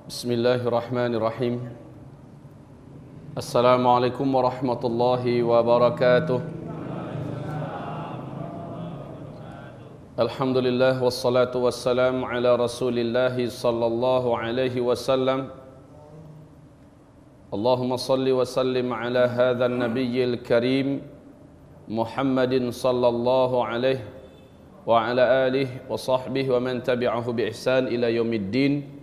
Bismillahirrahmanirrahim. Assalamualaikum warahmatullahi wabarakatuh. Alhamdulillah wassalatu wassalam ala Rasulillahi sallallahu alaihi wasallam. Allahumma salli wa sallim ala hadha an-nabiyyil karim Muhammadin sallallahu alaihi wa ala alihi wa sahbihi wa man tabi'ahu bi ihsan ila yaumiddin.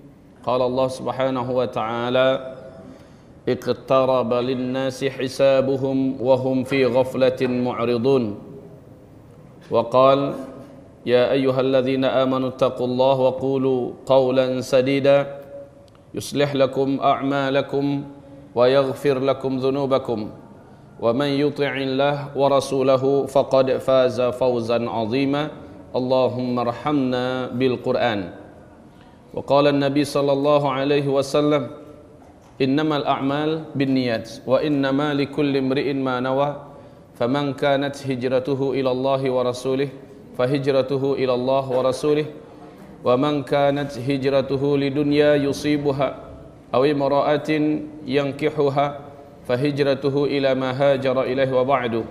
Qala Allah subhanahu wa ta'ala iqtaraba lin-nasi hisabuhum wa hum fi ghaflatin mu'ridun. Wa qala ya ayyuhalladzina amanu taqullaha wa qulu qawlan sadida yuslih lakum a'malakum wa yaghfir lakum dhunubakum wa man yuti'illah wa rasulahu faqad faza fawzan 'azima. Allahumma arhamna bil Qur'an. Wa qala an-nabi sallallahu alaihi wasallam innamal a'mal binniyat wa innama likulli imri'in ma nawa faman kanat hijratuhu ila Allah wa rasulih fahijratuhu ila Allah wa rasulih wa man kanat hijratuhu lidunya yusibuha aw imra'atin yankihuha fahijratuhu ila ma hajara ilaihi wa ba'du.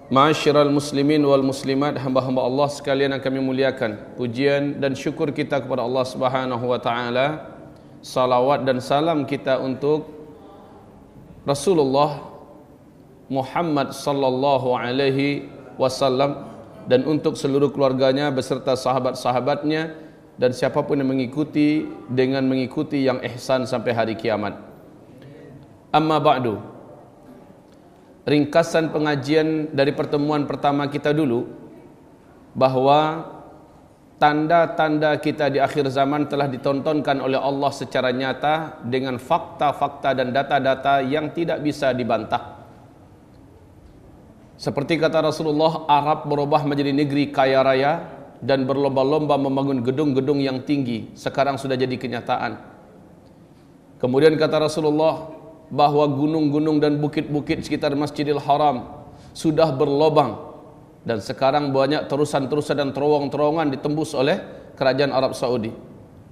Ma'asyiral muslimin wal muslimat, hamba-hamba Allah sekalian yang kami muliakan, pujian dan syukur kita kepada Allah Subhanahu wa taala, salawat dan salam kita untuk Rasulullah Muhammad sallallahu alaihi wasallam dan untuk seluruh keluarganya beserta sahabat-sahabatnya dan siapapun yang mengikuti dengan mengikuti yang ihsan sampai hari kiamat. Amma ba'du. Ringkasan pengajian dari pertemuan pertama kita dulu, bahwa tanda-tanda kita di akhir zaman telah ditontonkan oleh Allah secara nyata dengan fakta-fakta dan data-data yang tidak bisa dibantah. Seperti kata Rasulullah, Arab berubah menjadi negeri kaya raya dan berlomba-lomba membangun gedung-gedung yang tinggi. Sekarang sudah jadi kenyataan. Kemudian kata Rasulullah bahwa gunung-gunung dan bukit-bukit sekitar Masjidil Haram sudah berlobang dan sekarang banyak terusan-terusan dan terowong-terowongan ditembus oleh kerajaan Arab Saudi.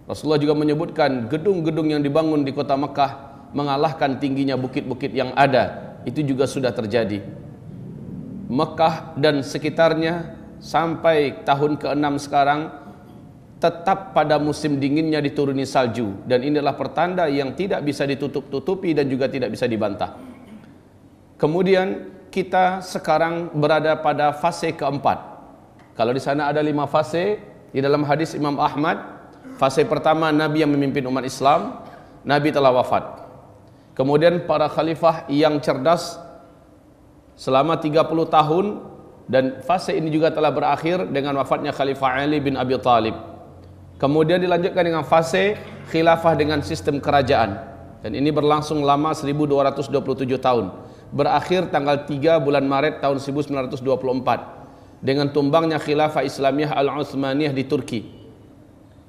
Rasulullah juga menyebutkan gedung-gedung yang dibangun di kota Mekah mengalahkan tingginya bukit-bukit yang ada. Itu juga sudah terjadi. Mekah dan sekitarnya sampai tahun ke-6 sekarang tetap pada musim dinginnya dituruni salju, dan inilah pertanda yang tidak bisa ditutup-tutupi dan juga tidak bisa dibantah. Kemudian kita sekarang berada pada fase keempat. Kalau di sana ada 5 fase, di dalam hadis Imam Ahmad, fase pertama Nabi yang memimpin umat Islam, Nabi telah wafat. Kemudian para khalifah yang cerdas selama 30 tahun, dan fase ini juga telah berakhir dengan wafatnya Khalifah Ali bin Abi Thalib. Kemudian dilanjutkan dengan fase khilafah dengan sistem kerajaan, dan ini berlangsung lama 1227 tahun, berakhir tanggal 3 bulan Maret tahun 1924 dengan tumbangnya khilafah Islamiyah Al-Utsmaniyah di Turki.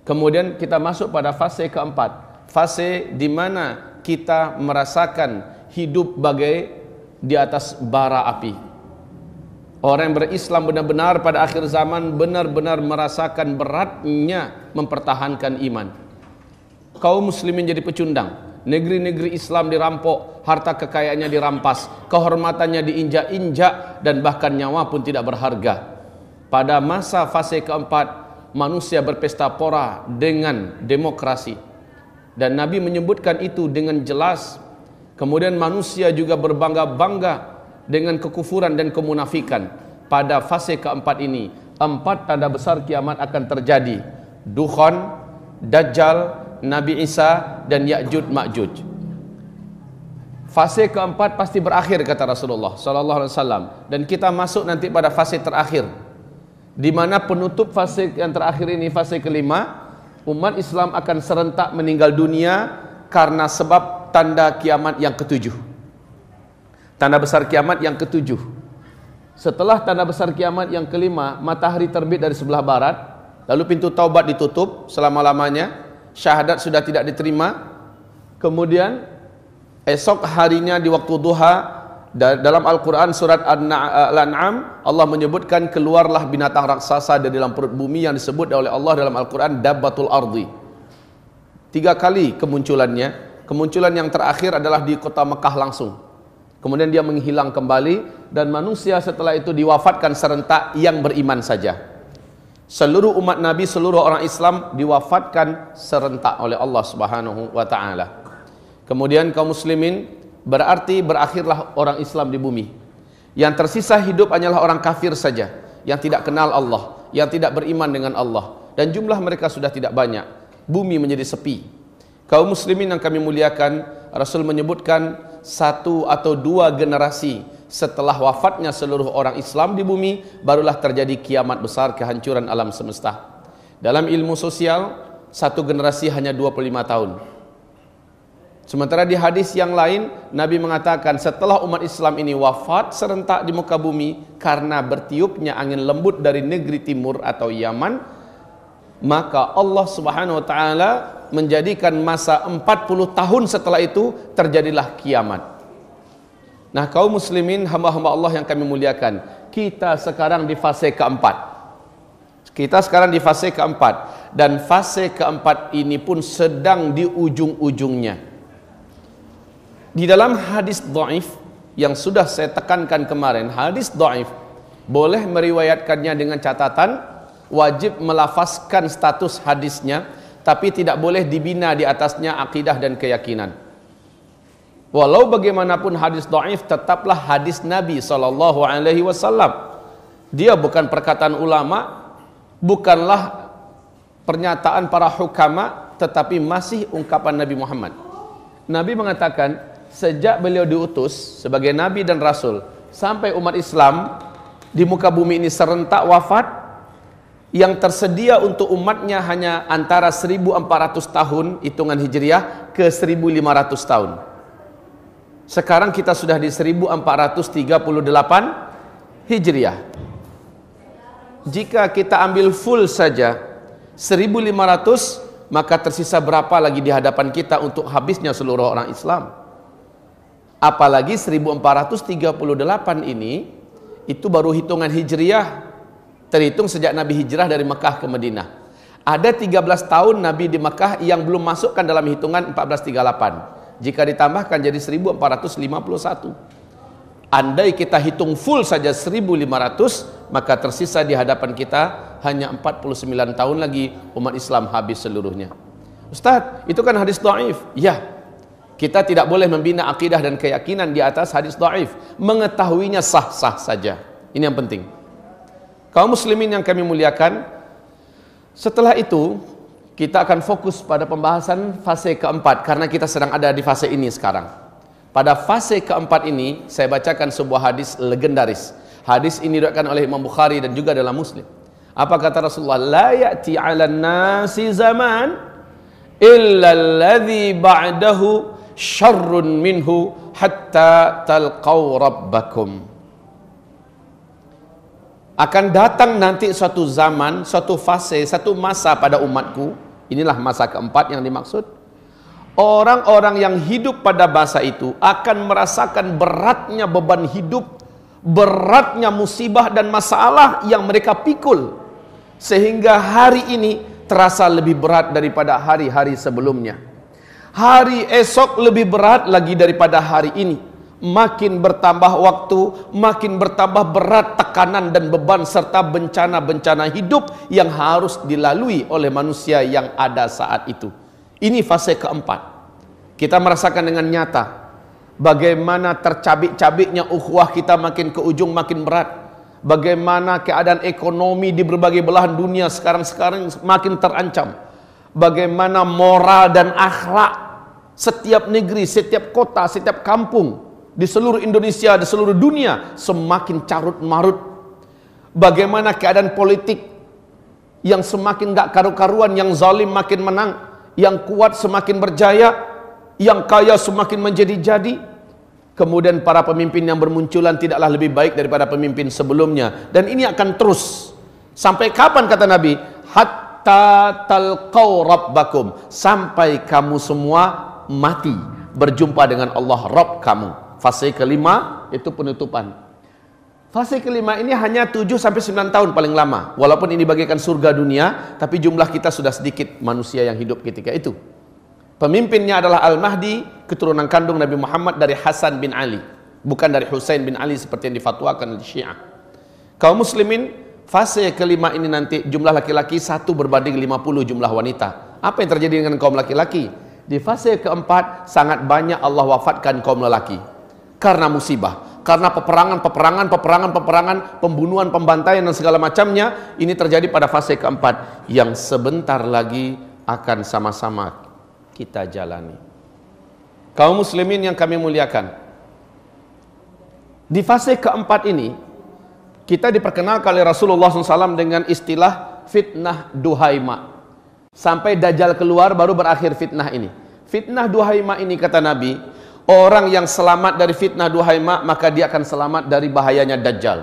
Kemudian kita masuk pada fase keempat, fase di mana kita merasakan hidup bagai di atas bara api. Orang yang berislam benar-benar pada akhir zaman benar-benar merasakan beratnya mempertahankan iman. Kaum muslimin jadi pecundang, negeri-negeri Islam dirampok, harta kekayaannya dirampas, kehormatannya diinjak-injak, dan bahkan nyawa pun tidak berharga. Pada masa fase keempat, manusia berpesta pora dengan demokrasi, dan Nabi menyebutkan itu dengan jelas. Kemudian manusia juga berbangga-bangga dengan kekufuran dan kemunafikan. Pada fase keempat ini, 4 tanda besar kiamat akan terjadi: Dukhan, Dajjal, Nabi Isa, dan Ya'juj Ma'juj. Fase keempat pasti berakhir kata Rasulullah sallallahu alaihi wasallam, dan kita masuk nanti pada fase terakhir, di mana penutup fase yang terakhir ini, fase kelima, umat Islam akan serentak meninggal dunia karena sebab tanda kiamat yang ketujuh. Tanda besar kiamat yang ketujuh. Setelah tanda besar kiamat yang kelima, matahari terbit dari sebelah barat, lalu pintu taubat ditutup selama-lamanya, syahadat sudah tidak diterima. Kemudian esok harinya di waktu duha, dalam Al-Quran surat Al-An'am, Allah menyebutkan keluarlah binatang raksasa dari dalam perut bumi yang disebut oleh Allah dalam Al-Quran dabbatul ardi. 3 kali kemunculannya. Kemunculan yang terakhir adalah di kota Mekah langsung. Kemudian dia menghilang kembali dan manusia setelah itu diwafatkan serentak yang beriman saja. Seluruh umat Nabi, seluruh orang Islam diwafatkan serentak oleh Allah Subhanahu wa taala. Kemudian kaum muslimin, berarti berakhirlah orang Islam di bumi. Yang tersisa hidup hanyalah orang kafir saja yang tidak kenal Allah, yang tidak beriman dengan Allah, dan jumlah mereka sudah tidak banyak. Bumi menjadi sepi. Kaum muslimin yang kami muliakan, Rasul menyebutkan 1 atau 2 generasi setelah wafatnya seluruh orang Islam di bumi, barulah terjadi kiamat besar, kehancuran alam semesta. Dalam ilmu sosial, 1 generasi hanya 25 tahun. Sementara di hadis yang lain, Nabi mengatakan setelah umat Islam ini wafat serentak di muka bumi karena bertiupnya angin lembut dari negeri timur atau Yaman, maka Allah Subhanahu wa taala menjadikan masa 40 tahun setelah itu terjadilah kiamat. Nah, kaum muslimin, hamba-hamba Allah yang kami muliakan, kita sekarang di fase keempat. Kita sekarang di fase keempat, dan fase keempat ini pun sedang di ujung-ujungnya. Di dalam hadis dhaif yang sudah saya tekankan kemarin, hadis dhaif boleh meriwayatkannya dengan catatan wajib melafazkan status hadisnya, tapi tidak boleh dibina di atasnya akidah dan keyakinan. Walau bagaimanapun hadis dhaif tetaplah hadis Nabi SAW. Dia bukan perkataan ulama, bukanlah pernyataan para hukama, tetapi masih ungkapan Nabi Muhammad. Nabi mengatakan sejak beliau diutus sebagai Nabi dan Rasul sampai umat Islam di muka bumi ini serentak wafat, yang tersedia untuk umatnya hanya antara 1400 tahun hitungan Hijriah ke 1500 tahun. Sekarang kita sudah di 1438 Hijriah. Jika kita ambil full saja 1500, maka tersisa berapa lagi di hadapan kita untuk habisnya seluruh orang Islam? Apalagi 1438 ini, itu baru hitungan Hijriah, terhitung sejak Nabi hijrah dari Mekah ke Madinah. Ada 13 tahun Nabi di Mekah yang belum masukkan dalam hitungan 1438. Jika ditambahkan jadi 1451. Andai kita hitung full saja 1500, maka tersisa di hadapan kita hanya 49 tahun lagi umat Islam habis seluruhnya. Ustaz, itu kan hadis dhaif. Ya, kita tidak boleh membina akidah dan keyakinan di atas hadis dhaif. Mengetahuinya sah-sah saja. Ini yang penting. Kaum muslimin yang kami muliakan, setelah itu kita akan fokus pada pembahasan fase keempat, karena kita sedang ada di fase ini sekarang. Pada fase keempat ini saya bacakan sebuah hadis legendaris. Hadis ini diriwayatkan oleh Imam Bukhari dan juga dalam Muslim. Apa kata Rasulullah? La ya'ti 'alan nasi zaman illa alladhi ba'dahu syarrun minhu hatta talqaw rabbakum. Akan datang nanti suatu zaman, suatu fase, satu masa pada umatku. Inilah masa keempat yang dimaksud. Orang-orang yang hidup pada masa itu akan merasakan beratnya beban hidup, beratnya musibah dan masalah yang mereka pikul, sehingga hari ini terasa lebih berat daripada hari-hari sebelumnya. Hari esok lebih berat lagi daripada hari ini. Makin bertambah waktu, makin bertambah berat tekanan dan beban serta bencana-bencana hidup yang harus dilalui oleh manusia yang ada saat itu. Ini fase keempat. Kita merasakan dengan nyata bagaimana tercabik-cabiknya ukhuwah kita makin ke ujung makin berat. Bagaimana keadaan ekonomi di berbagai belahan dunia sekarang makin terancam. Bagaimana moral dan akhlak setiap negeri, setiap kota, setiap kampung di seluruh Indonesia, di seluruh dunia semakin carut marut. Bagaimana keadaan politik yang semakin gak karu-karuan, yang zalim makin menang, yang kuat semakin berjaya, yang kaya semakin menjadi-jadi. Kemudian para pemimpin yang bermunculan tidaklah lebih baik daripada pemimpin sebelumnya, dan ini akan terus sampai kapan kata Nabi? Hatta talqaw rabbakum, sampai kamu semua mati berjumpa dengan Allah Rabb kamu. Fase kelima itu penutupan. Fase kelima ini hanya 7-9 tahun paling lama. Walaupun ini bagaikan surga dunia, tapi jumlah kita sudah sedikit manusia yang hidup ketika itu. Pemimpinnya adalah Al-Mahdi, keturunan kandung Nabi Muhammad dari Hasan bin Ali, bukan dari Husain bin Ali seperti yang difatwakan oleh Syiah. Kaum muslimin, fase kelima ini nanti jumlah laki-laki 1 berbanding 50 jumlah wanita. Apa yang terjadi dengan kaum laki-laki? Di fase keempat sangat banyak Allah wafatkan kaum lelaki karena musibah, karena peperangan, pembunuhan, pembantaian dan segala macamnya. Ini terjadi pada fase keempat yang sebentar lagi akan sama-sama kita jalani. Kaum muslimin yang kami muliakan, di fase keempat ini kita diperkenalkan oleh Rasulullah SAW dengan istilah fitnah duhaima. Sampai Dajjal keluar baru berakhir fitnah ini. Fitnah duhaima ini, kata Nabi, orang yang selamat dari fitnah duhaima maka dia akan selamat dari bahayanya Dajjal.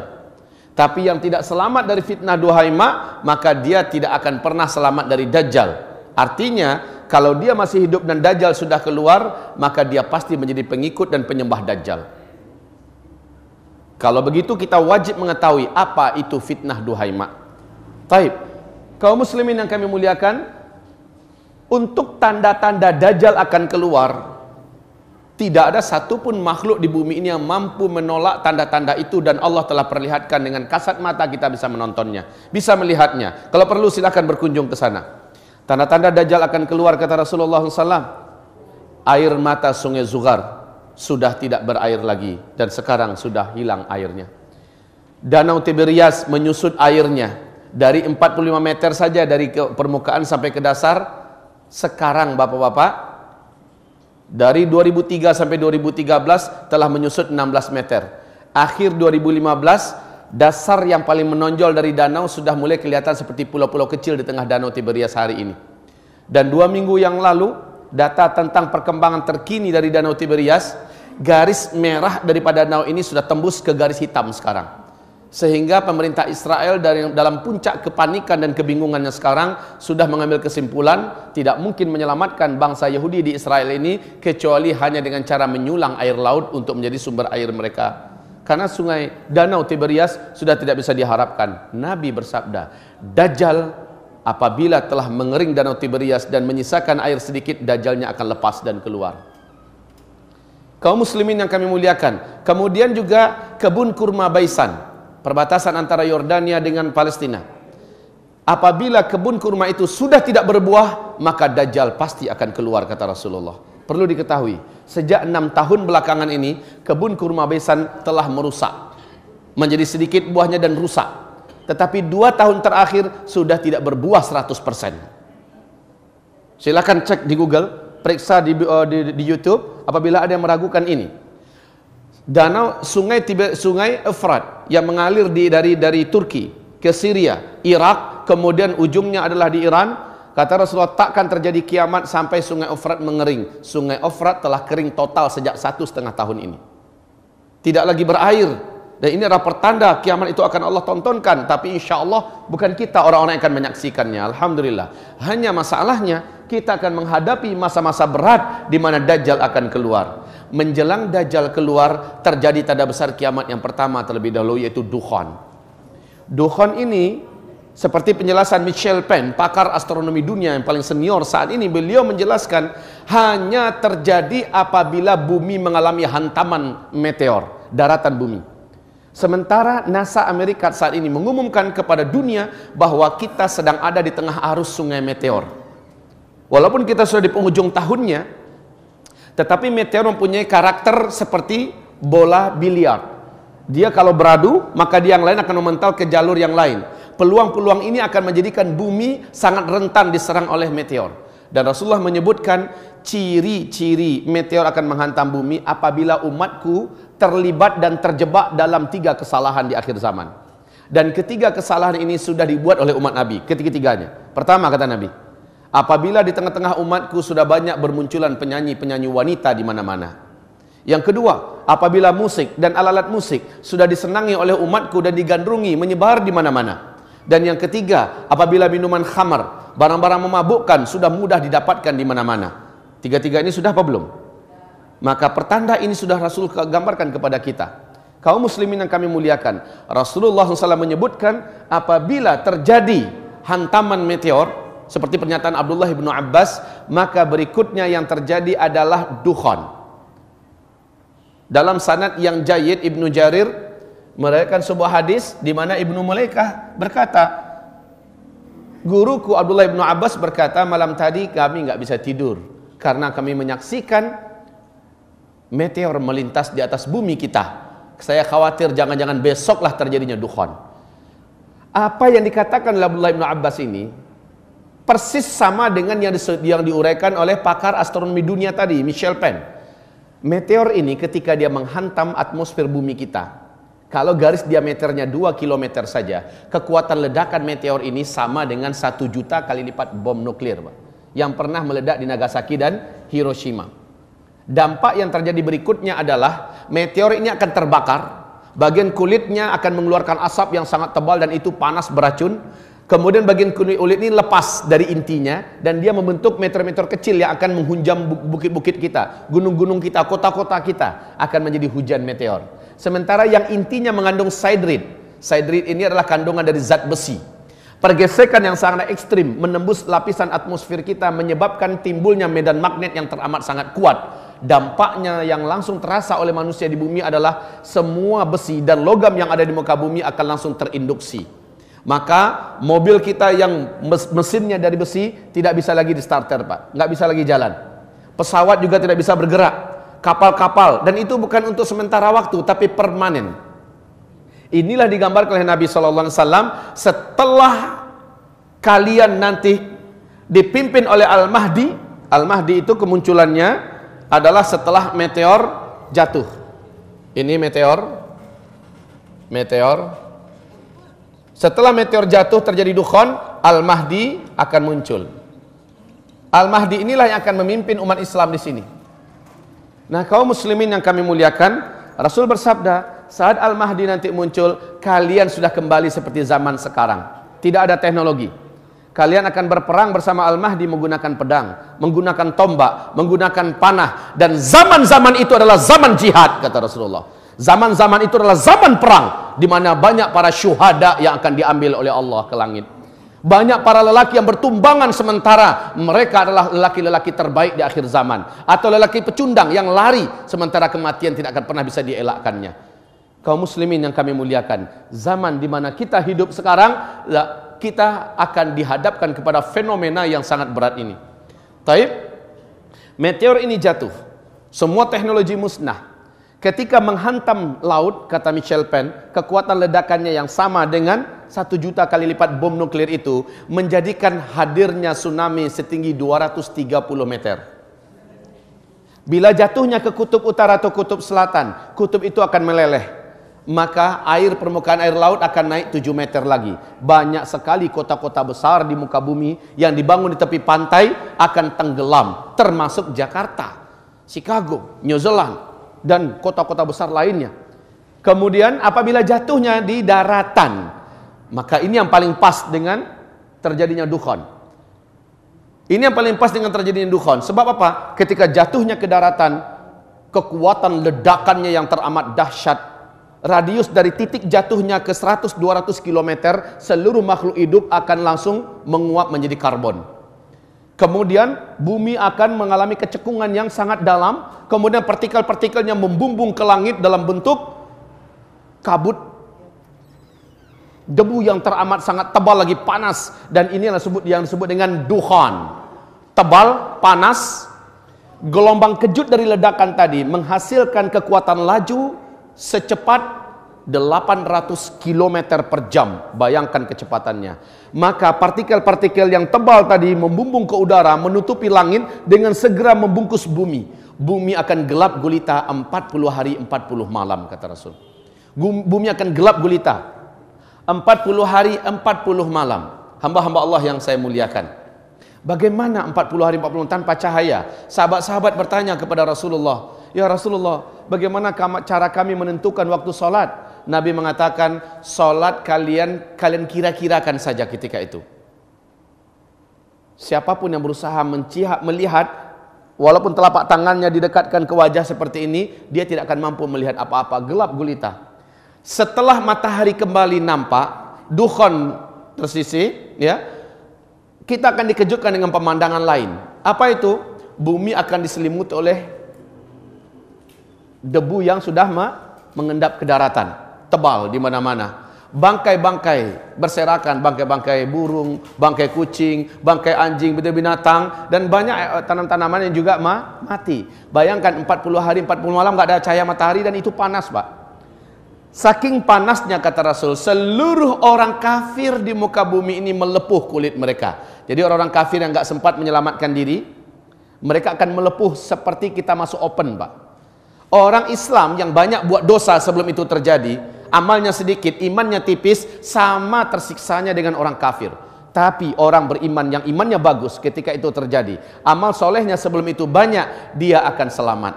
Tapi yang tidak selamat dari fitnah duhaima maka dia tidak akan pernah selamat dari Dajjal. Artinya kalau dia masih hidup dan Dajjal sudah keluar, maka dia pasti menjadi pengikut dan penyembah Dajjal. Kalau begitu kita wajib mengetahui apa itu fitnah duhaima. Taib, kaum muslimin yang kami muliakan, untuk tanda-tanda Dajjal akan keluar, tidak ada satupun makhluk di bumi ini yang mampu menolak tanda-tanda itu, dan Allah telah perlihatkan dengan kasat mata, kita bisa menontonnya, bisa melihatnya. Kalau perlu silakan berkunjung ke sana. Tanda-tanda Dajjal akan keluar, kata Rasulullah SAW, air mata sungai Zughar sudah tidak berair lagi dan sekarang sudah hilang airnya. Danau Tiberias menyusut airnya dari 45 meter saja dari permukaan sampai ke dasar. Sekarang bapak-bapak, dari 2003 sampai 2013 telah menyusut 16 meter. Akhir 2015, dasar yang paling menonjol dari danau sudah mulai kelihatan seperti pulau-pulau kecil di tengah Danau Tiberias hari ini. Dan 2 minggu yang lalu, data tentang perkembangan terkini dari Danau Tiberias, garis merah daripada danau ini sudah tembus ke garis hitam sekarang. Sehingga pemerintah Israel dalam puncak kepanikan dan kebingungannya sekarang sudah mengambil kesimpulan tidak mungkin menyelamatkan bangsa Yahudi di Israel ini kecuali hanya dengan cara menyulang air laut untuk menjadi sumber air mereka. Karena sungai Danau Tiberias sudah tidak bisa diharapkan. Nabi bersabda, Dajjal apabila telah mengering Danau Tiberias dan menyisakan air sedikit, Dajjalnya akan lepas dan keluar. Kaum muslimin yang kami muliakan, kemudian juga kebun kurma Baisan, perbatasan antara Yordania dengan Palestina. Apabila kebun kurma itu sudah tidak berbuah, maka Dajjal pasti akan keluar, kata Rasulullah. Perlu diketahui, sejak 6 tahun belakangan ini, kebun kurma Baisan telah merusak, menjadi sedikit buahnya dan rusak. Tetapi 2 tahun terakhir sudah tidak berbuah 100%. Silakan cek di Google, periksa di YouTube apabila ada yang meragukan ini. Danau sungai Efrat yang mengalir dari Turki ke Syria, Irak, kemudian ujungnya adalah di Iran. Kata Rasulullah, takkan terjadi kiamat sampai sungai Efrat mengering. Sungai Efrat telah kering total sejak 1,5 tahun ini, tidak lagi berair. Dan ini adalah pertanda kiamat itu akan Allah tontonkan. Tapi insya Allah bukan kita orang-orang yang akan menyaksikannya. Alhamdulillah. Hanya masalahnya kita akan menghadapi masa-masa berat di mana Dajjal akan keluar. Menjelang Dajjal keluar, terjadi tanda besar kiamat yang pertama terlebih dahulu, yaitu dukhon. Dukhon ini, seperti penjelasan Michel Penn, pakar astronomi dunia yang paling senior saat ini, beliau menjelaskan hanya terjadi apabila bumi mengalami hantaman meteor, daratan bumi. Sementara NASA Amerika saat ini mengumumkan kepada dunia bahwa kita sedang ada di tengah arus sungai meteor. Walaupun kita sudah di penghujung tahunnya, tetapi meteor mempunyai karakter seperti bola biliar. Dia kalau beradu, maka dia yang lain akan memental ke jalur yang lain. Peluang-peluang ini akan menjadikan bumi sangat rentan diserang oleh meteor. Dan Rasulullah menyebutkan ciri-ciri meteor akan menghantam bumi apabila umatku terlibat dan terjebak dalam 3 kesalahan di akhir zaman. Dan ketiga kesalahan ini sudah dibuat oleh umat Nabi, ketiga-tiganya. Pertama, kata Nabi, apabila di tengah-tengah umatku sudah banyak bermunculan penyanyi-penyanyi wanita di mana-mana. Yang kedua, apabila musik dan alat-alat musik sudah disenangi oleh umatku dan digandrungi menyebar di mana-mana. Dan yang ketiga, apabila minuman khamar, barang-barang memabukkan sudah mudah didapatkan di mana-mana. Tiga-tiga ini sudah apa belum? Maka pertanda ini sudah Rasul gambarkan kepada kita. Kaum muslimin yang kami muliakan, Rasulullah SAW menyebutkan apabila terjadi hantaman meteor, seperti pernyataan Abdullah bin Abbas, maka berikutnya yang terjadi adalah dukhon. Dalam sanad yang jayyid, Ibnu Jarir meriwayatkan sebuah hadis di mana Ibnu Mulaikah berkata, guruku Abdullah bin Abbas berkata, malam tadi kami nggak bisa tidur karena kami menyaksikan meteor melintas di atas bumi kita. Saya khawatir jangan-jangan besoklah terjadinya dukhon. Apa yang dikatakan oleh Abdullah bin Abbas ini persis sama dengan yang diuraikan oleh pakar astronomi dunia tadi, Michel Penn. Meteor ini ketika dia menghantam atmosfer bumi kita, kalau garis diameternya 2 km saja, kekuatan ledakan meteor ini sama dengan 1 juta kali lipat bom nuklir, Pak, yang pernah meledak di Nagasaki dan Hiroshima. Dampak yang terjadi berikutnya adalah meteor ini akan terbakar, bagian kulitnya akan mengeluarkan asap yang sangat tebal dan itu panas beracun. Kemudian bagian kulit ini lepas dari intinya dan dia membentuk meteor-meteor kecil yang akan menghunjam bukit-bukit kita, gunung-gunung kita, kota-kota kita akan menjadi hujan meteor. Sementara yang intinya mengandung siderid. Siderid ini adalah kandungan dari zat besi. Pergesekan yang sangat ekstrim menembus lapisan atmosfer kita menyebabkan timbulnya medan magnet yang teramat sangat kuat. Dampaknya yang langsung terasa oleh manusia di bumi adalah semua besi dan logam yang ada di muka bumi akan langsung terinduksi. Maka mobil kita yang mesinnya dari besi tidak bisa lagi di starter, Pak, nggak bisa lagi jalan. Pesawat juga tidak bisa bergerak, kapal-kapal, dan itu bukan untuk sementara waktu tapi permanen. Inilah digambarkan oleh Nabi SAW setelah kalian nanti dipimpin oleh Al-Mahdi. Al-Mahdi itu kemunculannya adalah setelah meteor jatuh. Ini meteor. Setelah meteor jatuh terjadi dukhon, Al-Mahdi akan muncul. Al-Mahdi inilah yang akan memimpin umat Islam di sini. Nah, kaum muslimin yang kami muliakan, Rasul bersabda, saat Al-Mahdi nanti muncul, kalian sudah kembali seperti zaman sekarang. Tidak ada teknologi. Kalian akan berperang bersama Al-Mahdi menggunakan pedang, menggunakan tombak, menggunakan panah. Dan zaman-zaman itu adalah zaman jihad, kata Rasulullah. Zaman-zaman itu adalah zaman perang, di mana banyak para syuhada yang akan diambil oleh Allah ke langit. Banyak para lelaki yang bertumbangan sementara mereka adalah lelaki-lelaki terbaik di akhir zaman. Atau lelaki pecundang yang lari sementara kematian tidak akan pernah bisa dielakkannya. Kaum muslimin yang kami muliakan, zaman di mana kita hidup sekarang, kita akan dihadapkan kepada fenomena yang sangat berat ini. Taib, meteor ini jatuh, semua teknologi musnah. Ketika menghantam laut, kata Michel Penn, kekuatan ledakannya yang sama dengan 1 juta kali lipat bom nuklir itu menjadikan hadirnya tsunami setinggi 230 meter. Bila jatuhnya ke kutub utara atau kutub selatan, kutub itu akan meleleh. Maka permukaan air laut akan naik 7 meter lagi. Banyak sekali kota-kota besar di muka bumi yang dibangun di tepi pantai akan tenggelam, termasuk Jakarta, Chicago, New Zealand, dan kota-kota besar lainnya. Kemudian apabila jatuhnya di daratan, maka ini yang paling pas dengan terjadinya dukhon. Ini yang paling pas dengan terjadinya dukhon. Sebab apa? Ketika jatuhnya ke daratan, kekuatan ledakannya yang teramat dahsyat. Radius dari titik jatuhnya ke 100-200 km, seluruh makhluk hidup akan langsung menguap menjadi karbon. Kemudian bumi akan mengalami kecekungan yang sangat dalam. Kemudian partikel-partikelnya membumbung ke langit dalam bentuk kabut debu yang teramat sangat tebal lagi panas. Dan ini yang disebut dengan dukhon. Tebal, panas. Gelombang kejut dari ledakan tadi menghasilkan kekuatan laju secepat 800 km per jam. Bayangkan kecepatannya. Maka partikel-partikel yang tebal tadi membumbung ke udara, menutupi langit dengan segera membungkus bumi. Bumi akan gelap gulita 40 hari 40 malam, kata Rasul. Bumi akan gelap gulita 40 hari 40 malam. Hamba-hamba Allah yang saya muliakan, bagaimana 40 hari 40 malam tanpa cahaya? Sahabat-sahabat bertanya kepada Rasulullah, ya Rasulullah, bagaimana cara kami menentukan waktu sholat? Nabi mengatakan, sholat kalian kira-kirakan saja ketika itu. Siapapun yang berusaha melihat, walaupun telapak tangannya didekatkan ke wajah seperti ini, dia tidak akan mampu melihat apa-apa, gelap gulita. Setelah matahari kembali nampak, dukhon tersisih, ya, kita akan dikejutkan dengan pemandangan lain. Apa itu? Bumi akan diselimuti oleh debu yang sudah mengendap ke daratan, tebal di mana-mana. Bangkai-bangkai berserakan, bangkai-bangkai burung, bangkai kucing, bangkai anjing, binatang, dan banyak tanam-tanaman yang juga mati. Bayangkan 40 hari 40 malam nggak ada cahaya matahari, dan itu panas, Pak. Saking panasnya, kata Rasul, seluruh orang kafir di muka bumi ini melepuh kulit mereka. Jadi orang-orang kafir yang nggak sempat menyelamatkan diri, mereka akan melepuh seperti kita masuk open, Pak. Orang Islam yang banyak buat dosa sebelum itu terjadi, amalnya sedikit, imannya tipis, sama tersiksanya dengan orang kafir. Tapi orang beriman yang imannya bagus, ketika itu terjadi, amal solehnya sebelum itu banyak, dia akan selamat.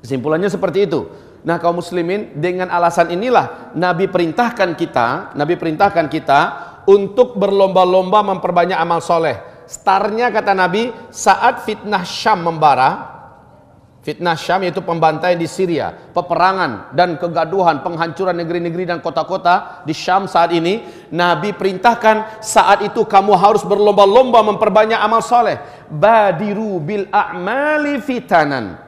Kesimpulannya seperti itu. Nah, kaum muslimin, dengan alasan inilah Nabi perintahkan kita untuk berlomba-lomba memperbanyak amal soleh. Startnya, kata Nabi, saat fitnah Syam membara. Fitnah Syam yaitu pembantaian di Syria, peperangan dan kegaduhan, penghancuran negeri-negeri dan kota-kota di Syam saat ini. Nabi perintahkan saat itu kamu harus berlomba-lomba memperbanyak amal soleh. Badiru bil a'mali fitanan.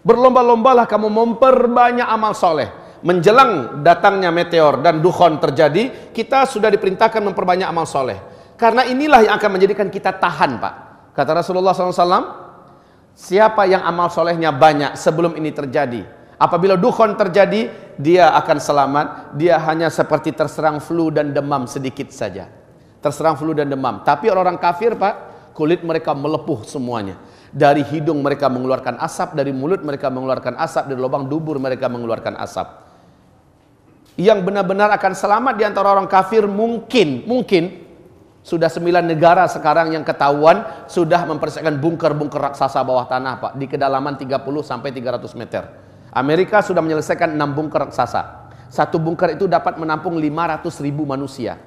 Berlomba-lombalah kamu memperbanyak amal soleh. Menjelang datangnya meteor dan dukhon terjadi, kita sudah diperintahkan memperbanyak amal soleh. Karena inilah yang akan menjadikan kita tahan, Pak. Kata Rasulullah SAW, siapa yang amal solehnya banyak sebelum ini terjadi, apabila dukhon terjadi, dia akan selamat. Dia hanya seperti terserang flu dan demam sedikit saja. Terserang flu dan demam. Tapi orang-orang kafir, Pak, kulit mereka melepuh semuanya. Dari hidung mereka mengeluarkan asap, dari mulut mereka mengeluarkan asap, dari lubang dubur mereka mengeluarkan asap. Yang benar-benar akan selamat di antara orang kafir mungkin sudah 9 negara sekarang yang ketahuan sudah mempersiapkan bunker-bunker raksasa bawah tanah, Pak, di kedalaman 30 sampai 300 meter. Amerika sudah menyelesaikan 6 bunker raksasa. Satu bunker itu dapat menampung 500.000 manusia.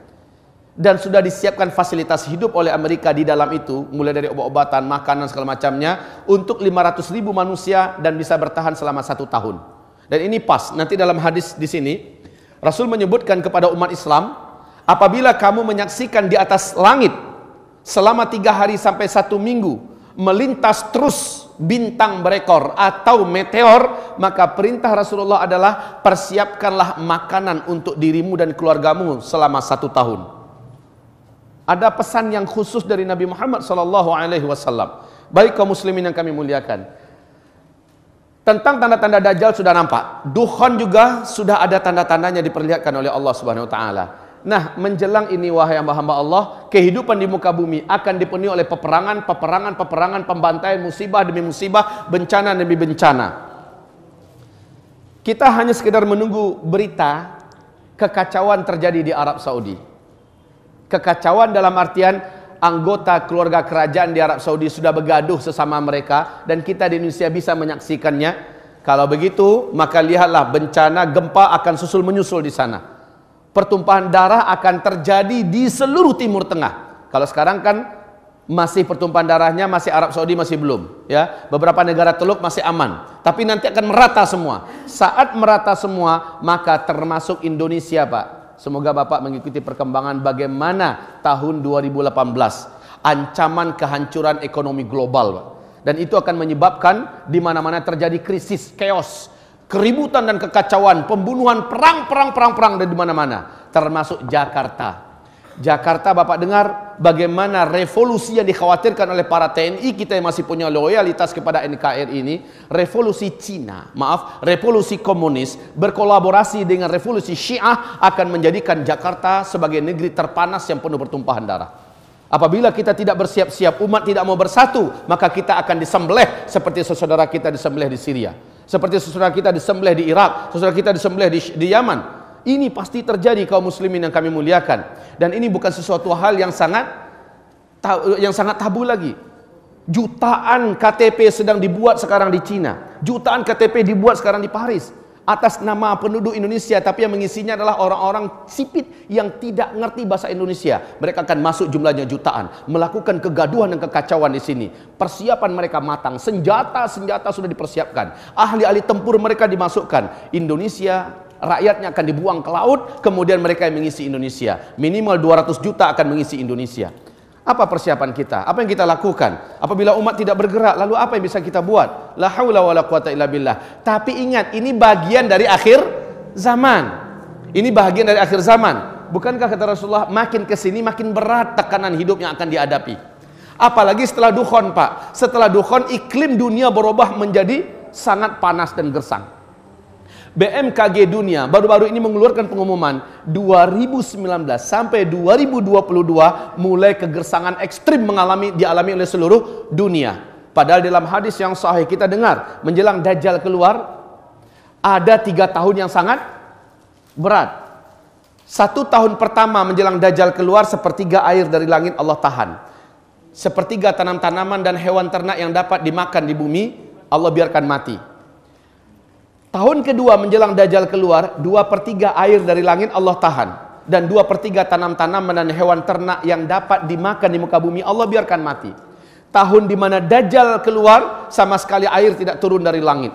Dan sudah disiapkan fasilitas hidup oleh Amerika di dalam itu, mulai dari obat-obatan, makanan, segala macamnya, untuk 500.000 manusia dan bisa bertahan selama 1 tahun. Dan ini pas, nanti dalam hadis di sini, Rasul menyebutkan kepada umat Islam, apabila kamu menyaksikan di atas langit selama 3 hari sampai 1 minggu melintas terus bintang berekor atau meteor, maka perintah Rasulullah adalah persiapkanlah makanan untuk dirimu dan keluargamu selama 1 tahun. Ada pesan yang khusus dari Nabi Muhammad SAW. Baik kaum muslimin yang kami muliakan, tentang tanda-tanda Dajjal sudah nampak. Dukhon juga sudah ada tanda-tandanya diperlihatkan oleh Allah Subhanahu Wa Taala. Nah, menjelang ini wahai hamba-hamba Allah, kehidupan di muka bumi akan dipenuhi oleh peperangan, pembantaian, musibah demi musibah, bencana demi bencana. Kita hanya sekedar menunggu berita kekacauan terjadi di Arab Saudi. Kekacauan dalam artian anggota keluarga kerajaan di Arab Saudi sudah bergaduh sesama mereka, dan kita di Indonesia bisa menyaksikannya. Kalau begitu, maka lihatlah bencana gempa akan menyusul di sana. Pertumpahan darah akan terjadi di seluruh Timur Tengah. Kalau sekarang kan masih pertumpahan darahnya, masih Arab Saudi masih belum, ya. Beberapa negara Teluk masih aman, tapi nanti akan merata semua. Saat merata semua, maka termasuk Indonesia, Pak. Semoga Bapak mengikuti perkembangan bagaimana tahun 2018, ancaman kehancuran ekonomi global, Pak. Dan itu akan menyebabkan di mana-mana terjadi krisis, chaos, keributan dan kekacauan, pembunuhan, perang dari mana-mana, termasuk Jakarta. Jakarta, Bapak dengar bagaimana revolusi yang dikhawatirkan oleh para TNI kita yang masih punya loyalitas kepada NKRI ini, revolusi Cina, revolusi komunis berkolaborasi dengan revolusi Syiah akan menjadikan Jakarta sebagai negeri terpanas yang penuh pertumpahan darah. Apabila kita tidak bersiap-siap, umat tidak mau bersatu, maka kita akan disembelih seperti saudara kita disembelih di Syria, seperti saudara kita disembelih di Irak, saudara kita disembelih di Yaman. Ini pasti terjadi kaum muslimin yang kami muliakan. Dan ini bukan sesuatu hal yang sangat tabu lagi. Jutaan KTP sedang dibuat sekarang di Cina. Jutaan KTP dibuat sekarang di Paris atas nama penduduk Indonesia, tapi yang mengisinya adalah orang-orang sipit yang tidak ngerti bahasa Indonesia. Mereka akan masuk jumlahnya jutaan, melakukan kegaduhan dan kekacauan di sini. Persiapan mereka matang, senjata sudah dipersiapkan, ahli-ahli tempur mereka dimasukkan. Indonesia, rakyatnya akan dibuang ke laut, kemudian mereka yang mengisi Indonesia. Minimal 200 juta akan mengisi Indonesia. Apa persiapan kita? Apa yang kita lakukan? Apabila umat tidak bergerak, lalu apa yang bisa kita buat? La haula wala quwata illa billah. Tapi ingat, ini bagian dari akhir zaman. Ini bagian dari akhir zaman. Bukankah kata Rasulullah, makin kesini makin berat tekanan hidup yang akan dihadapi. Apalagi setelah dukhon, Pak. Setelah dukhon, iklim dunia berubah menjadi sangat panas dan gersang. BMKG dunia baru-baru ini mengeluarkan pengumuman 2019 sampai 2022 mulai kegersangan ekstrim dialami oleh seluruh dunia. Padahal dalam hadis yang sahih kita dengar menjelang Dajjal keluar ada 3 tahun yang sangat berat. 1 tahun pertama menjelang Dajjal keluar, sepertiga air dari langit Allah tahan. Sepertiga tanam-tanaman dan hewan ternak yang dapat dimakan di bumi Allah biarkan mati. Tahun kedua menjelang Dajjal keluar, 2/3 air dari langit Allah tahan. Dan 2/3 tanam-tanaman dan hewan ternak yang dapat dimakan di muka bumi Allah biarkan mati. Tahun di mana Dajjal keluar, sama sekali air tidak turun dari langit.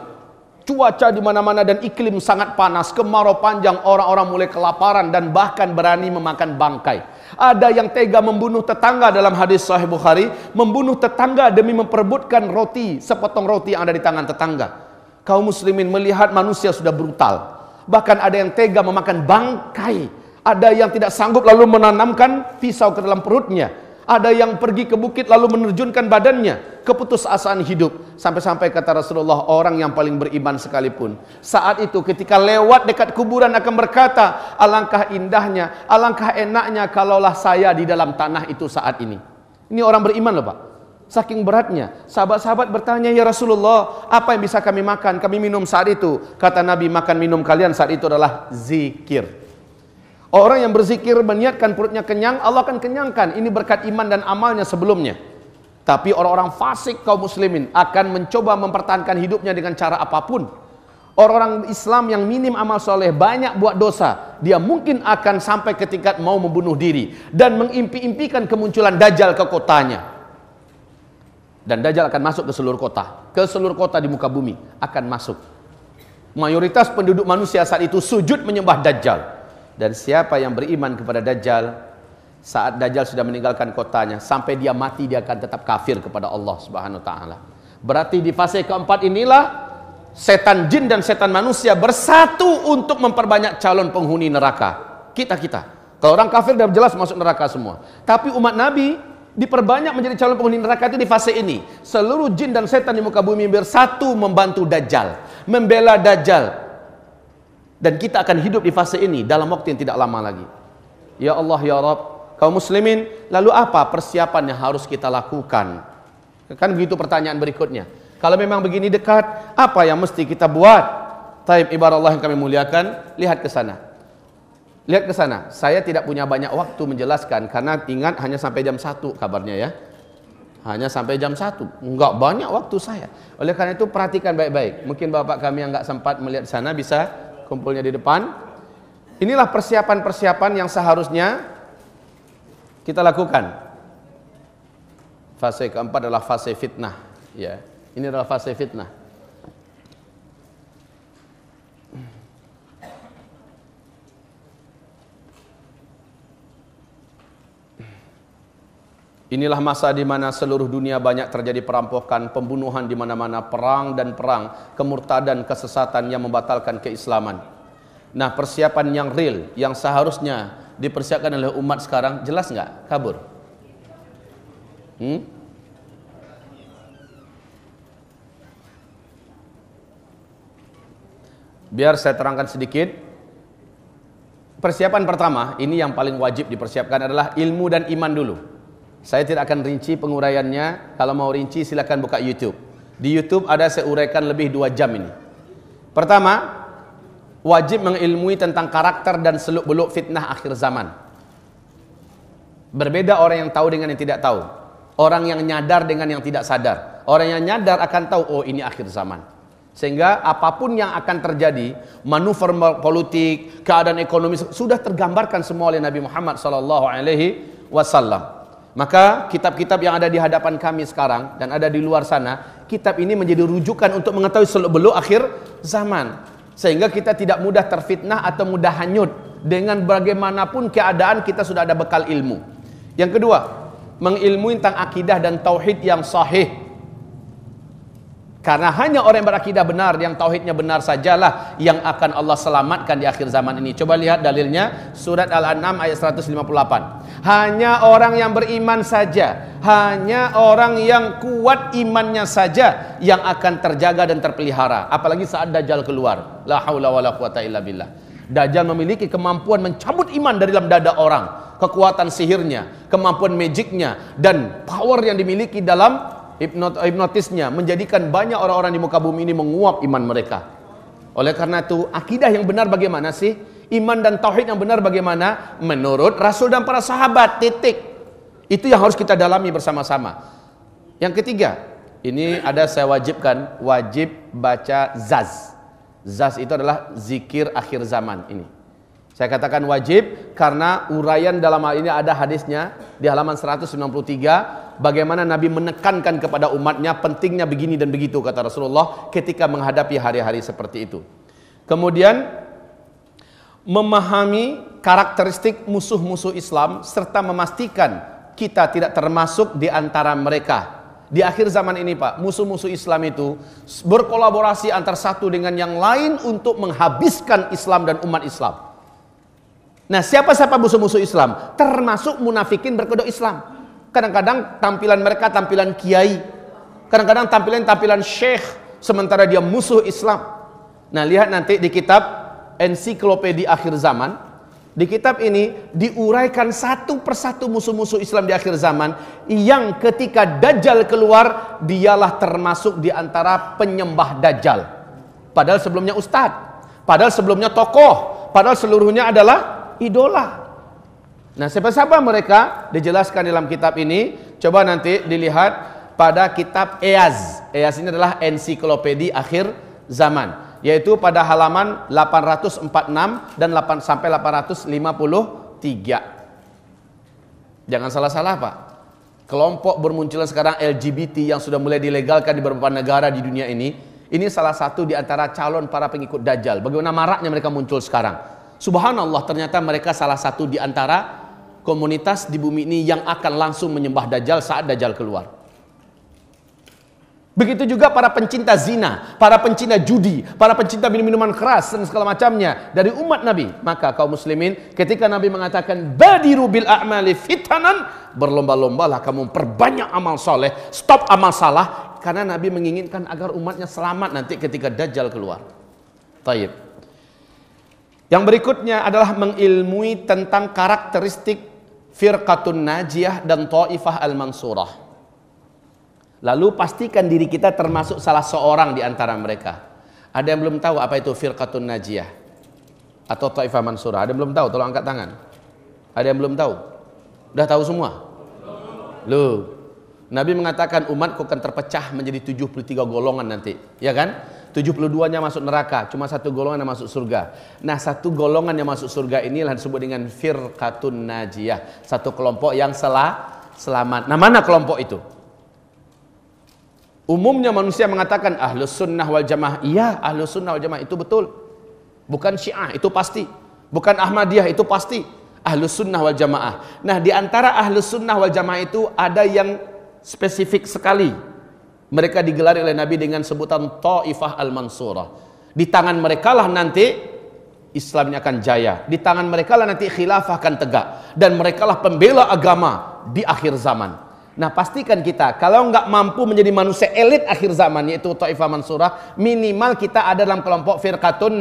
Cuaca di mana-mana dan iklim sangat panas, kemarau panjang, orang-orang mulai kelaparan dan bahkan berani memakan bangkai. Ada yang tega membunuh tetangga dalam hadis Sahih Bukhari, membunuh tetangga demi memperebutkan roti, sepotong roti yang ada di tangan tetangga. Kaum muslimin melihat manusia sudah brutal. Bahkan ada yang tega memakan bangkai. Ada yang tidak sanggup lalu menanamkan pisau ke dalam perutnya. Ada yang pergi ke bukit lalu menerjunkan badannya. Keputusasaan hidup. Sampai-sampai kata Rasulullah, orang yang paling beriman sekalipun saat itu ketika lewat dekat kuburan akan berkata, alangkah indahnya, alangkah enaknya kalaulah saya di dalam tanah itu saat ini. Ini orang beriman loh, Pak. Saking beratnya, sahabat-sahabat bertanya, ya Rasulullah, apa yang bisa kami makan, kami minum saat itu? Kata Nabi, makan minum kalian saat itu adalah zikir. Orang yang berzikir meniatkan perutnya kenyang, Allah akan kenyangkan. Ini berkat iman dan amalnya sebelumnya. Tapi orang-orang fasik kaum muslimin akan mencoba mempertahankan hidupnya dengan cara apapun. Orang-orang Islam yang minim amal soleh, banyak buat dosa, dia mungkin akan sampai ke tingkat mau membunuh diri dan mengimpi-impikan kemunculan Dajjal ke kotanya. Dan Dajjal akan masuk ke seluruh kota di muka bumi akan masuk. Mayoritas penduduk manusia saat itu sujud menyembah Dajjal. Dan siapa yang beriman kepada Dajjal, saat Dajjal sudah meninggalkan kotanya, sampai dia mati dia akan tetap kafir kepada Allah Subhanahu wa taala. Berarti di fase keempat inilah setan jin dan setan manusia bersatu untuk memperbanyak calon penghuni neraka. Kita. Kalau orang kafir sudah jelas masuk neraka semua. Tapi umat Nabi diperbanyak menjadi calon penghuni neraka itu di fase ini. Seluruh jin dan setan di muka bumi bersatu membantu Dajjal, membela Dajjal. Dan kita akan hidup di fase ini dalam waktu yang tidak lama lagi. Ya Allah ya Rabb, kaum muslimin, lalu apa persiapan yang harus kita lakukan? Kan begitu pertanyaan berikutnya. Kalau memang begini dekat, apa yang mesti kita buat? Taib ibarat Allah yang kami muliakan, lihat ke sana. Lihat ke sana. Saya tidak punya banyak waktu menjelaskan karena ingat hanya sampai jam 1 kabarnya ya. Hanya sampai jam 1. Enggak banyak waktu saya. Oleh karena itu perhatikan baik-baik. Mungkin bapak kami yang enggak sempat melihat sana bisa kumpulnya di depan. Inilah persiapan-persiapan yang seharusnya kita lakukan. Fase keempat adalah fase fitnah, ya. Ini adalah fase fitnah. Inilah masa di mana seluruh dunia banyak terjadi perampokan, pembunuhan di mana-mana, perang dan perang, kemurtadan, kesesatan yang membatalkan keislaman. Nah, persiapan yang real, yang seharusnya dipersiapkan oleh umat sekarang, jelas nggak? Kabur. Biar saya terangkan sedikit. Persiapan pertama, ini yang paling wajib dipersiapkan adalah ilmu dan iman dulu. Saya tidak akan rinci penguraiannya. Kalau mau rinci silakan buka YouTube. Di YouTube ada saya uraikan lebih 2 jam ini. Pertama, wajib mengilmui tentang karakter dan seluk-beluk fitnah akhir zaman. Berbeda orang yang tahu dengan yang tidak tahu. Orang yang nyadar dengan yang tidak sadar. Orang yang nyadar akan tahu, oh ini akhir zaman. Sehingga apapun yang akan terjadi, manuver politik, keadaan ekonomi sudah tergambarkan semua oleh Nabi Muhammad SAW. Maka kitab-kitab yang ada di hadapan kami sekarang dan ada di luar sana, kitab ini menjadi rujukan untuk mengetahui seluk-beluk akhir zaman. Sehingga kita tidak mudah terfitnah atau mudah hanyut. Dengan bagaimanapun keadaan kita sudah ada bekal ilmu. Yang kedua, mengilmui tentang akidah dan tauhid yang sahih. Karena hanya orang yang berakidah benar, yang tauhidnya benar sajalah yang akan Allah selamatkan di akhir zaman ini. Coba lihat dalilnya, surat Al-An'am ayat 158. Hanya orang yang beriman saja, hanya orang yang kuat imannya saja yang akan terjaga dan terpelihara. Apalagi saat Dajjal keluar. La haula wala quwata illa billah. Dajjal memiliki kemampuan mencabut iman dari dalam dada orang. Kekuatan sihirnya, kemampuan magicnya, dan power yang dimiliki dalam hipnotisnya menjadikan banyak orang-orang di muka bumi ini menguap iman mereka. Oleh karena itu, akidah yang benar bagaimana sih? Iman dan tauhid yang benar bagaimana? Menurut Rasul dan para sahabat, titik. Itu yang harus kita dalami bersama-sama. Yang ketiga, ini ada saya wajibkan, wajib baca zaz. Zaz itu adalah zikir akhir zaman ini. Saya katakan wajib karena uraian dalam hal ini ada hadisnya di halaman 193, bagaimana Nabi menekankan kepada umatnya pentingnya begini dan begitu, kata Rasulullah ketika menghadapi hari-hari seperti itu. Kemudian memahami karakteristik musuh-musuh Islam serta memastikan kita tidak termasuk di antara mereka. Di akhir zaman ini Pak, musuh-musuh Islam itu berkolaborasi antar satu dengan yang lain untuk menghabiskan Islam dan umat Islam. Nah, siapa-siapa musuh-musuh Islam? Termasuk munafikin berkedok Islam. Kadang-kadang tampilan mereka tampilan kiai, kadang-kadang tampilan syekh, sementara dia musuh Islam. Nah, lihat nanti di kitab Ensiklopedia Akhir Zaman. Di kitab ini diuraikan satu persatu musuh-musuh Islam di akhir zaman yang ketika Dajjal keluar, dialah termasuk di antara penyembah Dajjal. Padahal sebelumnya ustadz, padahal sebelumnya tokoh, padahal seluruhnya adalah idola. Nah, siapa-siapa mereka dijelaskan dalam kitab ini. Coba nanti dilihat pada kitab Eyaz. Eyaz ini adalah Ensiklopedia Akhir Zaman, yaitu pada halaman 846 dan 8 sampai 853. Jangan salah-salah Pak. Kelompok bermunculan sekarang LGBT yang sudah mulai dilegalkan di beberapa negara di dunia ini salah satu di antara calon para pengikut Dajjal. Bagaimana maraknya mereka muncul sekarang. Subhanallah, ternyata mereka salah satu di antara komunitas di bumi ini yang akan langsung menyembah Dajjal saat Dajjal keluar. Begitu juga para pencinta zina, para pencinta judi, para pencinta minuman keras dan segala macamnya dari umat Nabi. Maka kaum muslimin, ketika Nabi mengatakan badiru bil a'mali fitanan, berlomba-lombalah kamu perbanyak amal soleh, stop amal salah, karena Nabi menginginkan agar umatnya selamat nanti ketika Dajjal keluar. Taib. Yang berikutnya adalah mengilmui tentang karakteristik firqatun najiyah dan ta'ifah al-mansurah. Lalu pastikan diri kita termasuk salah seorang di antara mereka. Ada yang belum tahu apa itu firqatun najiyah atau ta'ifah mansurah? Ada yang belum tahu? Tolong angkat tangan. Ada yang belum tahu? Udah tahu semua? Loh, Nabi mengatakan umatku akan terpecah menjadi 73 golongan nanti, ya kan? 72-nya masuk neraka, cuma satu golongan yang masuk surga. Nah, satu golongan yang masuk surga inilah disebut dengan firqatun najiyah, satu kelompok yang selamat. Nah, mana kelompok itu? Umumnya manusia mengatakan ahlus sunnah wal jamaah. Iya, ahlus sunnah wal jamaah itu betul. Bukan Syiah, itu pasti. Bukan Ahmadiyah, itu pasti. Ahlus sunnah wal jamaah. Nah, di antara ahlus sunnah wal jamaah itu ada yang spesifik sekali. Mereka digelari oleh Nabi dengan sebutan Ta'ifah al-Mansurah. Di tangan mereka lah nanti Islamnya akan jaya. Di tangan mereka lah nanti khilafah akan tegak. Dan mereka lah pembela agama di akhir zaman. Nah, pastikan kita, kalau nggak mampu menjadi manusia elit akhir zaman, yaitu Ta'ifah Mansurah, minimal kita ada dalam kelompok firqatun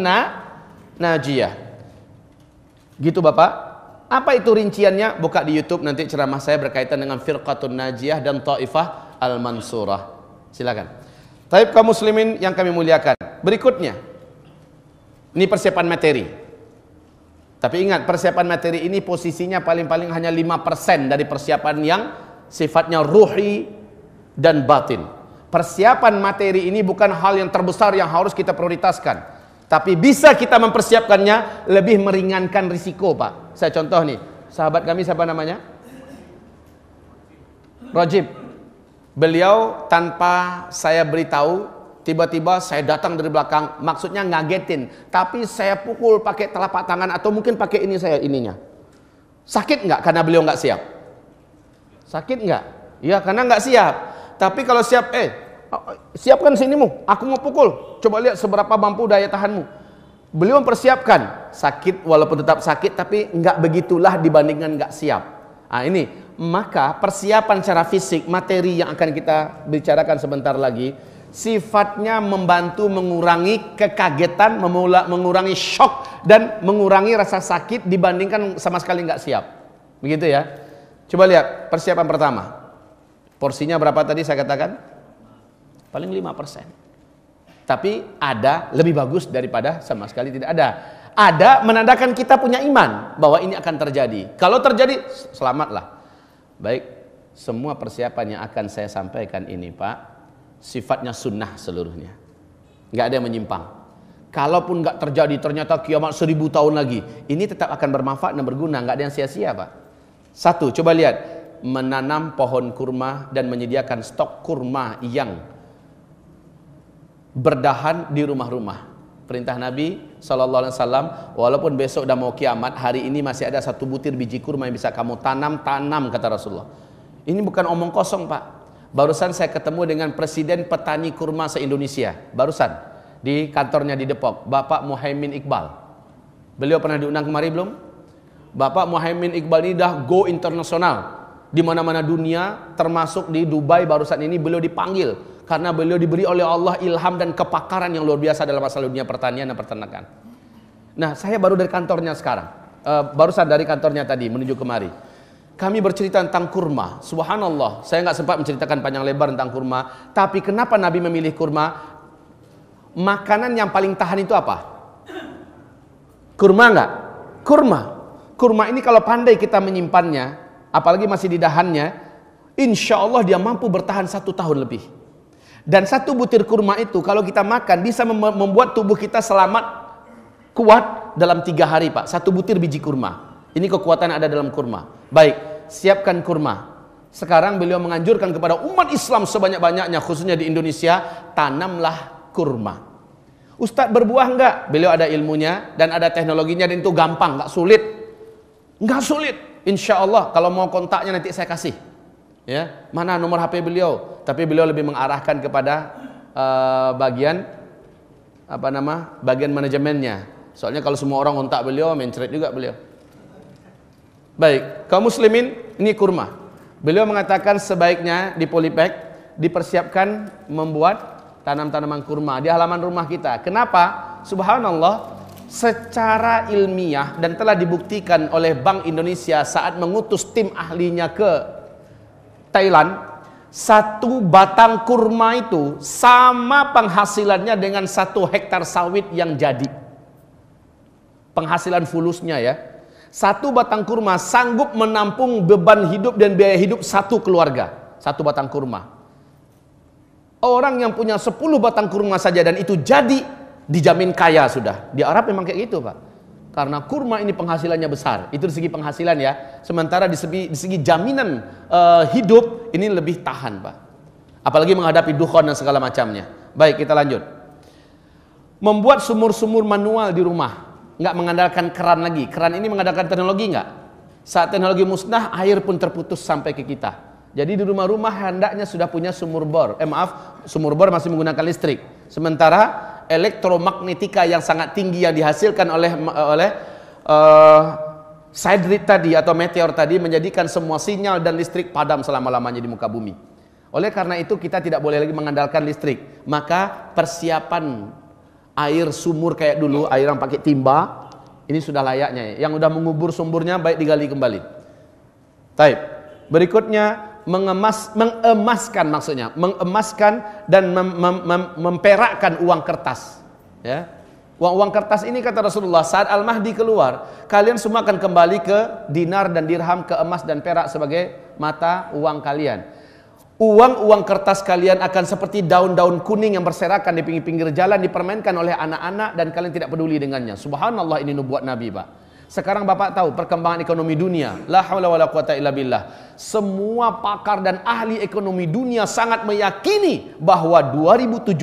najiyah. Gitu Bapak. Apa itu rinciannya? Buka di YouTube nanti ceramah saya berkaitan dengan firqatun najiyah dan Ta'ifah al-Mansurah. Silakan. Taib kaum muslimin yang kami muliakan. Berikutnya, ini persiapan materi. Tapi ingat, persiapan materi ini posisinya paling-paling hanya 5% dari persiapan yang sifatnya ruhi dan batin. Persiapan materi ini bukan hal yang terbesar yang harus kita prioritaskan. Tapi bisa kita mempersiapkannya, lebih meringankan risiko Pak. Saya contoh nih, sahabat kami siapa namanya? Rajib. Beliau tanpa saya beritahu, tiba-tiba saya datang dari belakang, maksudnya ngagetin, tapi saya pukul pakai telapak tangan atau mungkin pakai ini saya ininya. Sakit nggak karena beliau nggak siap? Sakit nggak? Ya, karena nggak siap. Tapi kalau siap, siapkan sinimu, aku mau pukul. Coba lihat seberapa mampu daya tahanmu. Beliau mempersiapkan. Sakit walaupun tetap sakit, tapi nggak begitulah dibandingkan nggak siap. Nah ini, maka persiapan secara fisik, materi yang akan kita bicarakan sebentar lagi, sifatnya membantu mengurangi kekagetan, mengurangi shock, dan mengurangi rasa sakit dibandingkan sama sekali nggak siap. Begitu ya. Coba lihat persiapan pertama. Porsinya berapa tadi saya katakan? Paling 5%. Tapi ada lebih bagus daripada sama sekali tidak ada. Ada menandakan kita punya iman bahwa ini akan terjadi. Kalau terjadi, selamatlah. Baik, semua persiapan yang akan saya sampaikan ini, Pak, sifatnya sunnah seluruhnya. Nggak ada yang menyimpang. Kalaupun nggak terjadi, ternyata kiamat 1000 tahun lagi, ini tetap akan bermanfaat dan berguna. Nggak ada yang sia-sia, Pak. Satu, coba lihat, menanam pohon kurma dan menyediakan stok kurma yang berdahan di rumah-rumah. Perintah Nabi SAW, walaupun besok dah mau kiamat, hari ini masih ada 1 butir biji kurma yang bisa kamu tanam, kata Rasulullah. Ini bukan omong kosong, Pak. Barusan saya ketemu dengan Presiden Petani Kurma se-Indonesia. Barusan di kantornya di Depok, Bapak Muhaimin Iqbal. Beliau pernah diundang kemari belum? Bapak Muhaimin Iqbal ini dah go internasional. Di mana-mana dunia, termasuk di Dubai barusan ini beliau dipanggil. Karena beliau diberi oleh Allah ilham dan kepakaran yang luar biasa dalam masalah dunia pertanian dan peternakan. Nah, saya baru dari kantornya sekarang. Barusan dari kantornya tadi menuju kemari. Kami bercerita tentang kurma. Subhanallah, saya nggak sempat menceritakan panjang lebar tentang kurma. Tapi kenapa Nabi memilih kurma? Makanan yang paling tahan itu apa? Kurma nggak? Kurma. Kurma ini kalau pandai kita menyimpannya, apalagi masih di dahannya, insya Allah dia mampu bertahan 1 tahun lebih. Dan 1 butir kurma itu kalau kita makan bisa membuat tubuh kita selamat, kuat dalam 3 hari, Pak. 1 butir biji kurma. Ini kekuatan yang ada dalam kurma. Baik, siapkan kurma. Sekarang beliau menganjurkan kepada umat Islam sebanyak-banyaknya, khususnya di Indonesia, tanamlah kurma. Ustadz, berbuah enggak? Beliau ada ilmunya dan ada teknologinya, dan itu gampang, enggak sulit. Enggak sulit. Insya Allah kalau mau kontaknya nanti saya kasih. Ya, mana nomor HP beliau? Tapi beliau lebih mengarahkan kepada bagian manajemennya. Soalnya kalau semua orang kontak beliau, mencret juga beliau. Baik, kaum muslimin, ini kurma. Beliau mengatakan sebaiknya di Polybag dipersiapkan membuat tanam-tanaman kurma di halaman rumah kita. Kenapa? Subhanallah, secara ilmiah dan telah dibuktikan oleh Bank Indonesia saat mengutus tim ahlinya ke Thailand, 1 batang kurma itu sama penghasilannya dengan 1 hektar sawit yang jadi. Penghasilan fulusnya ya. 1 batang kurma sanggup menampung beban hidup dan biaya hidup 1 keluarga. 1 batang kurma. Orang yang punya 10 batang kurma saja dan itu jadi, dijamin kaya sudah. Di Arab memang kayak gitu, Pak. Karena kurma ini penghasilannya besar. Itu di segi penghasilan ya. Sementara di segi jaminan hidup ini lebih tahan, Pak. Apalagi menghadapi dukhon dan segala macamnya. Baik, kita lanjut. Membuat sumur-sumur manual di rumah. Nggak mengandalkan keran lagi. Keran ini mengandalkan teknologi nggak? Saat teknologi musnah, air pun terputus sampai ke kita. Jadi di rumah-rumah hendaknya sudah punya sumur bor. Sumur bor masih menggunakan listrik. Sementara elektromagnetika yang sangat tinggi yang dihasilkan oleh sidrid tadi atau meteor tadi menjadikan semua sinyal dan listrik padam selama-lamanya di muka bumi. Oleh karena itu kita tidak boleh lagi mengandalkan listrik. Maka persiapan air sumur kayak dulu, air yang pakai timba, ini sudah layaknya. Yang sudah mengubur sumurnya baik digali kembali. Taib. Berikutnya mengemaskan dan memperakkan uang kertas. Ya. Uang kertas ini kata Rasulullah, saat Al-Mahdi keluar, kalian semua akan kembali ke dinar dan dirham, ke emas dan perak sebagai mata uang kalian. Uang kertas kalian akan seperti daun-daun kuning yang berserakan di pinggir-pinggir jalan, dipermainkan oleh anak-anak dan kalian tidak peduli dengannya. Subhanallah, ini nubuat Nabi, Pak. Sekarang Bapak tahu perkembangan ekonomi dunia. La haula wala quwata illa billah. Semua pakar dan ahli ekonomi dunia sangat meyakini bahwa 2017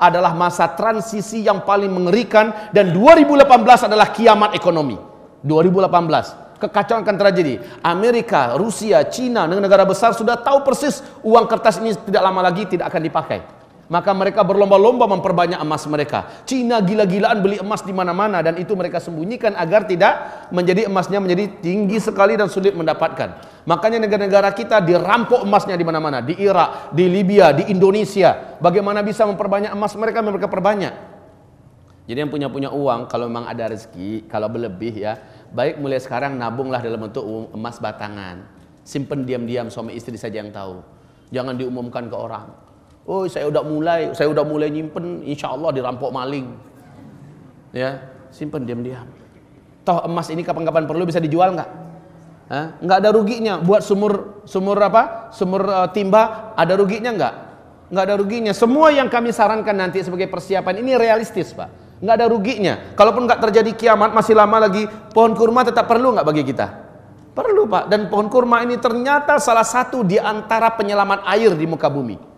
adalah masa transisi yang paling mengerikan dan 2018 adalah kiamat ekonomi. 2018. kekacauan akan terjadi. Amerika, Rusia, Cina, negara besar sudah tahu persis uang kertas ini tidak lama lagi tidak akan dipakai. Maka mereka berlomba-lomba memperbanyak emas mereka. Cina gila-gilaan beli emas di mana-mana, dan itu mereka sembunyikan agar tidak menjadi emasnya menjadi tinggi sekali dan sulit mendapatkan. Makanya negara-negara kita dirampok emasnya di mana-mana, di Irak, di Libya, di Indonesia. Bagaimana bisa memperbanyak emas mereka perbanyak. Jadi yang punya uang, kalau memang ada rezeki, kalau berlebih ya, baik mulai sekarang nabunglah dalam bentuk emas batangan. Simpen diam-diam, suami istri saja yang tahu. Jangan diumumkan ke orang. Oh, saya udah mulai nyimpen, insya Allah dirampok maling. Ya, simpen diam-diam. Toh emas ini kapan-kapan perlu bisa dijual nggak? Nggak ada ruginya. Buat sumur timba ada ruginya nggak? Nggak ada ruginya. Semua yang kami sarankan nanti sebagai persiapan ini realistis, Pak. Nggak ada ruginya. Kalaupun nggak terjadi kiamat masih lama lagi, pohon kurma tetap perlu nggak bagi kita? Perlu, Pak. Dan pohon kurma ini ternyata salah satu di antara penyelamat air di muka bumi.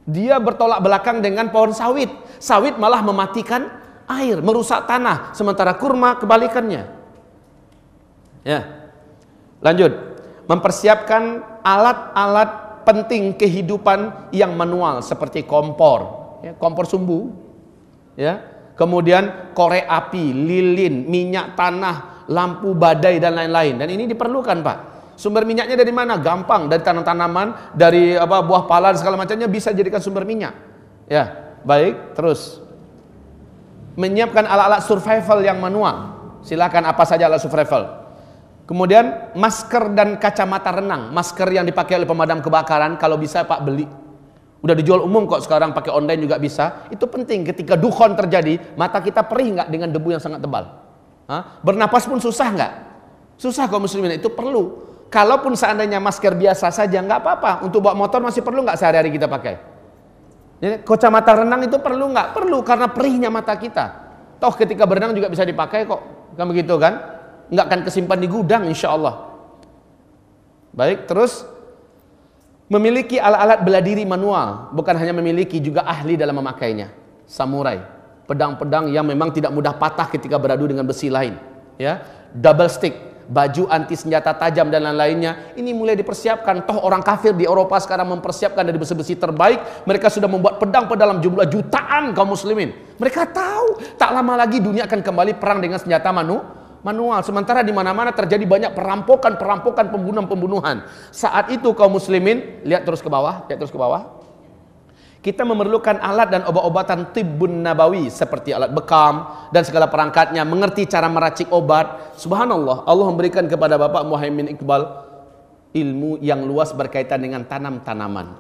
Dia bertolak belakang dengan pohon sawit. Sawit malah mematikan air, merusak tanah. Sementara kurma kebalikannya. Ya, lanjut. Mempersiapkan alat-alat penting kehidupan yang manual seperti kompor, ya, kompor sumbu, ya. Kemudian korek api, lilin, minyak tanah, lampu badai dan lain-lain. Dan ini diperlukan, Pak. Sumber minyaknya dari mana? Gampang, dari tanam-tanaman, dari buah pala dan segala macamnya bisa jadikan sumber minyak. Ya, baik. Terus menyiapkan alat-alat survival yang manual. Silakan apa saja alat survival. Kemudian masker dan kacamata renang. Masker yang dipakai oleh pemadam kebakaran kalau bisa Pak beli. Udah dijual umum kok sekarang, pakai online juga bisa. Itu penting ketika dukhon terjadi, mata kita perih nggak dengan debu yang sangat tebal? Bernapas pun susah nggak? Susah kaum muslimin, itu perlu. Kalaupun seandainya masker biasa saja nggak apa-apa, untuk bawa motor masih perlu nggak sehari-hari kita pakai? Jadi kacamata renang itu perlu nggak? Perlu, karena perihnya mata kita. Toh ketika berenang juga bisa dipakai kok, kan begitu kan? Nggak akan kesimpan di gudang insya Allah. Baik, terus memiliki alat-alat bela diri manual, bukan hanya memiliki, juga ahli dalam memakainya. Samurai, pedang-pedang yang memang tidak mudah patah ketika beradu dengan besi lain. Ya, double stick. Baju anti senjata tajam dan lain-lainnya ini mulai dipersiapkan. Toh orang kafir di Eropa sekarang mempersiapkan dari besi-besi terbaik. Mereka sudah membuat pedang dalam jumlah jutaan kaum muslimin. Mereka tahu tak lama lagi dunia akan kembali perang dengan senjata manual. Sementara di mana-mana terjadi banyak perampokan, pembunuhan. Saat itu kaum muslimin, lihat terus ke bawah. Kita memerlukan alat dan obat-obatan tibbun nabawi seperti alat bekam dan segala perangkatnya, mengerti cara meracik obat. Subhanallah, Allah memberikan kepada Bapak Muhaimin Iqbal ilmu yang luas berkaitan dengan tanam-tanaman.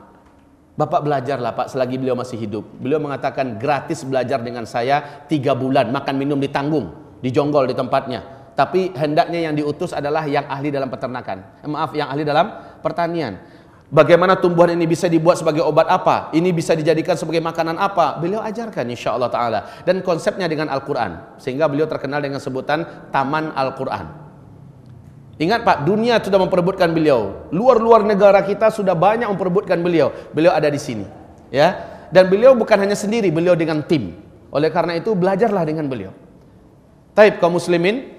Bapak belajarlah Pak selagi beliau masih hidup. Beliau mengatakan gratis belajar dengan saya 3 bulan, makan minum ditanggung, dijonggol di tempatnya. Tapi hendaknya yang diutus adalah yang ahli dalam peternakan. Yang ahli dalam pertanian. Bagaimana tumbuhan ini bisa dibuat sebagai obat apa? Ini bisa dijadikan sebagai makanan apa? Beliau ajarkan insya Allah Ta'ala. Dan konsepnya dengan Al-Quran. Sehingga beliau terkenal dengan sebutan Taman Al-Quran. Ingat Pak, dunia sudah memperebutkan beliau. Luar-luar negara kita sudah banyak memperebutkan beliau. Beliau ada di sini. Ya. Dan beliau bukan hanya sendiri, beliau dengan tim. Oleh karena itu belajarlah dengan beliau. Taib kaum muslimin.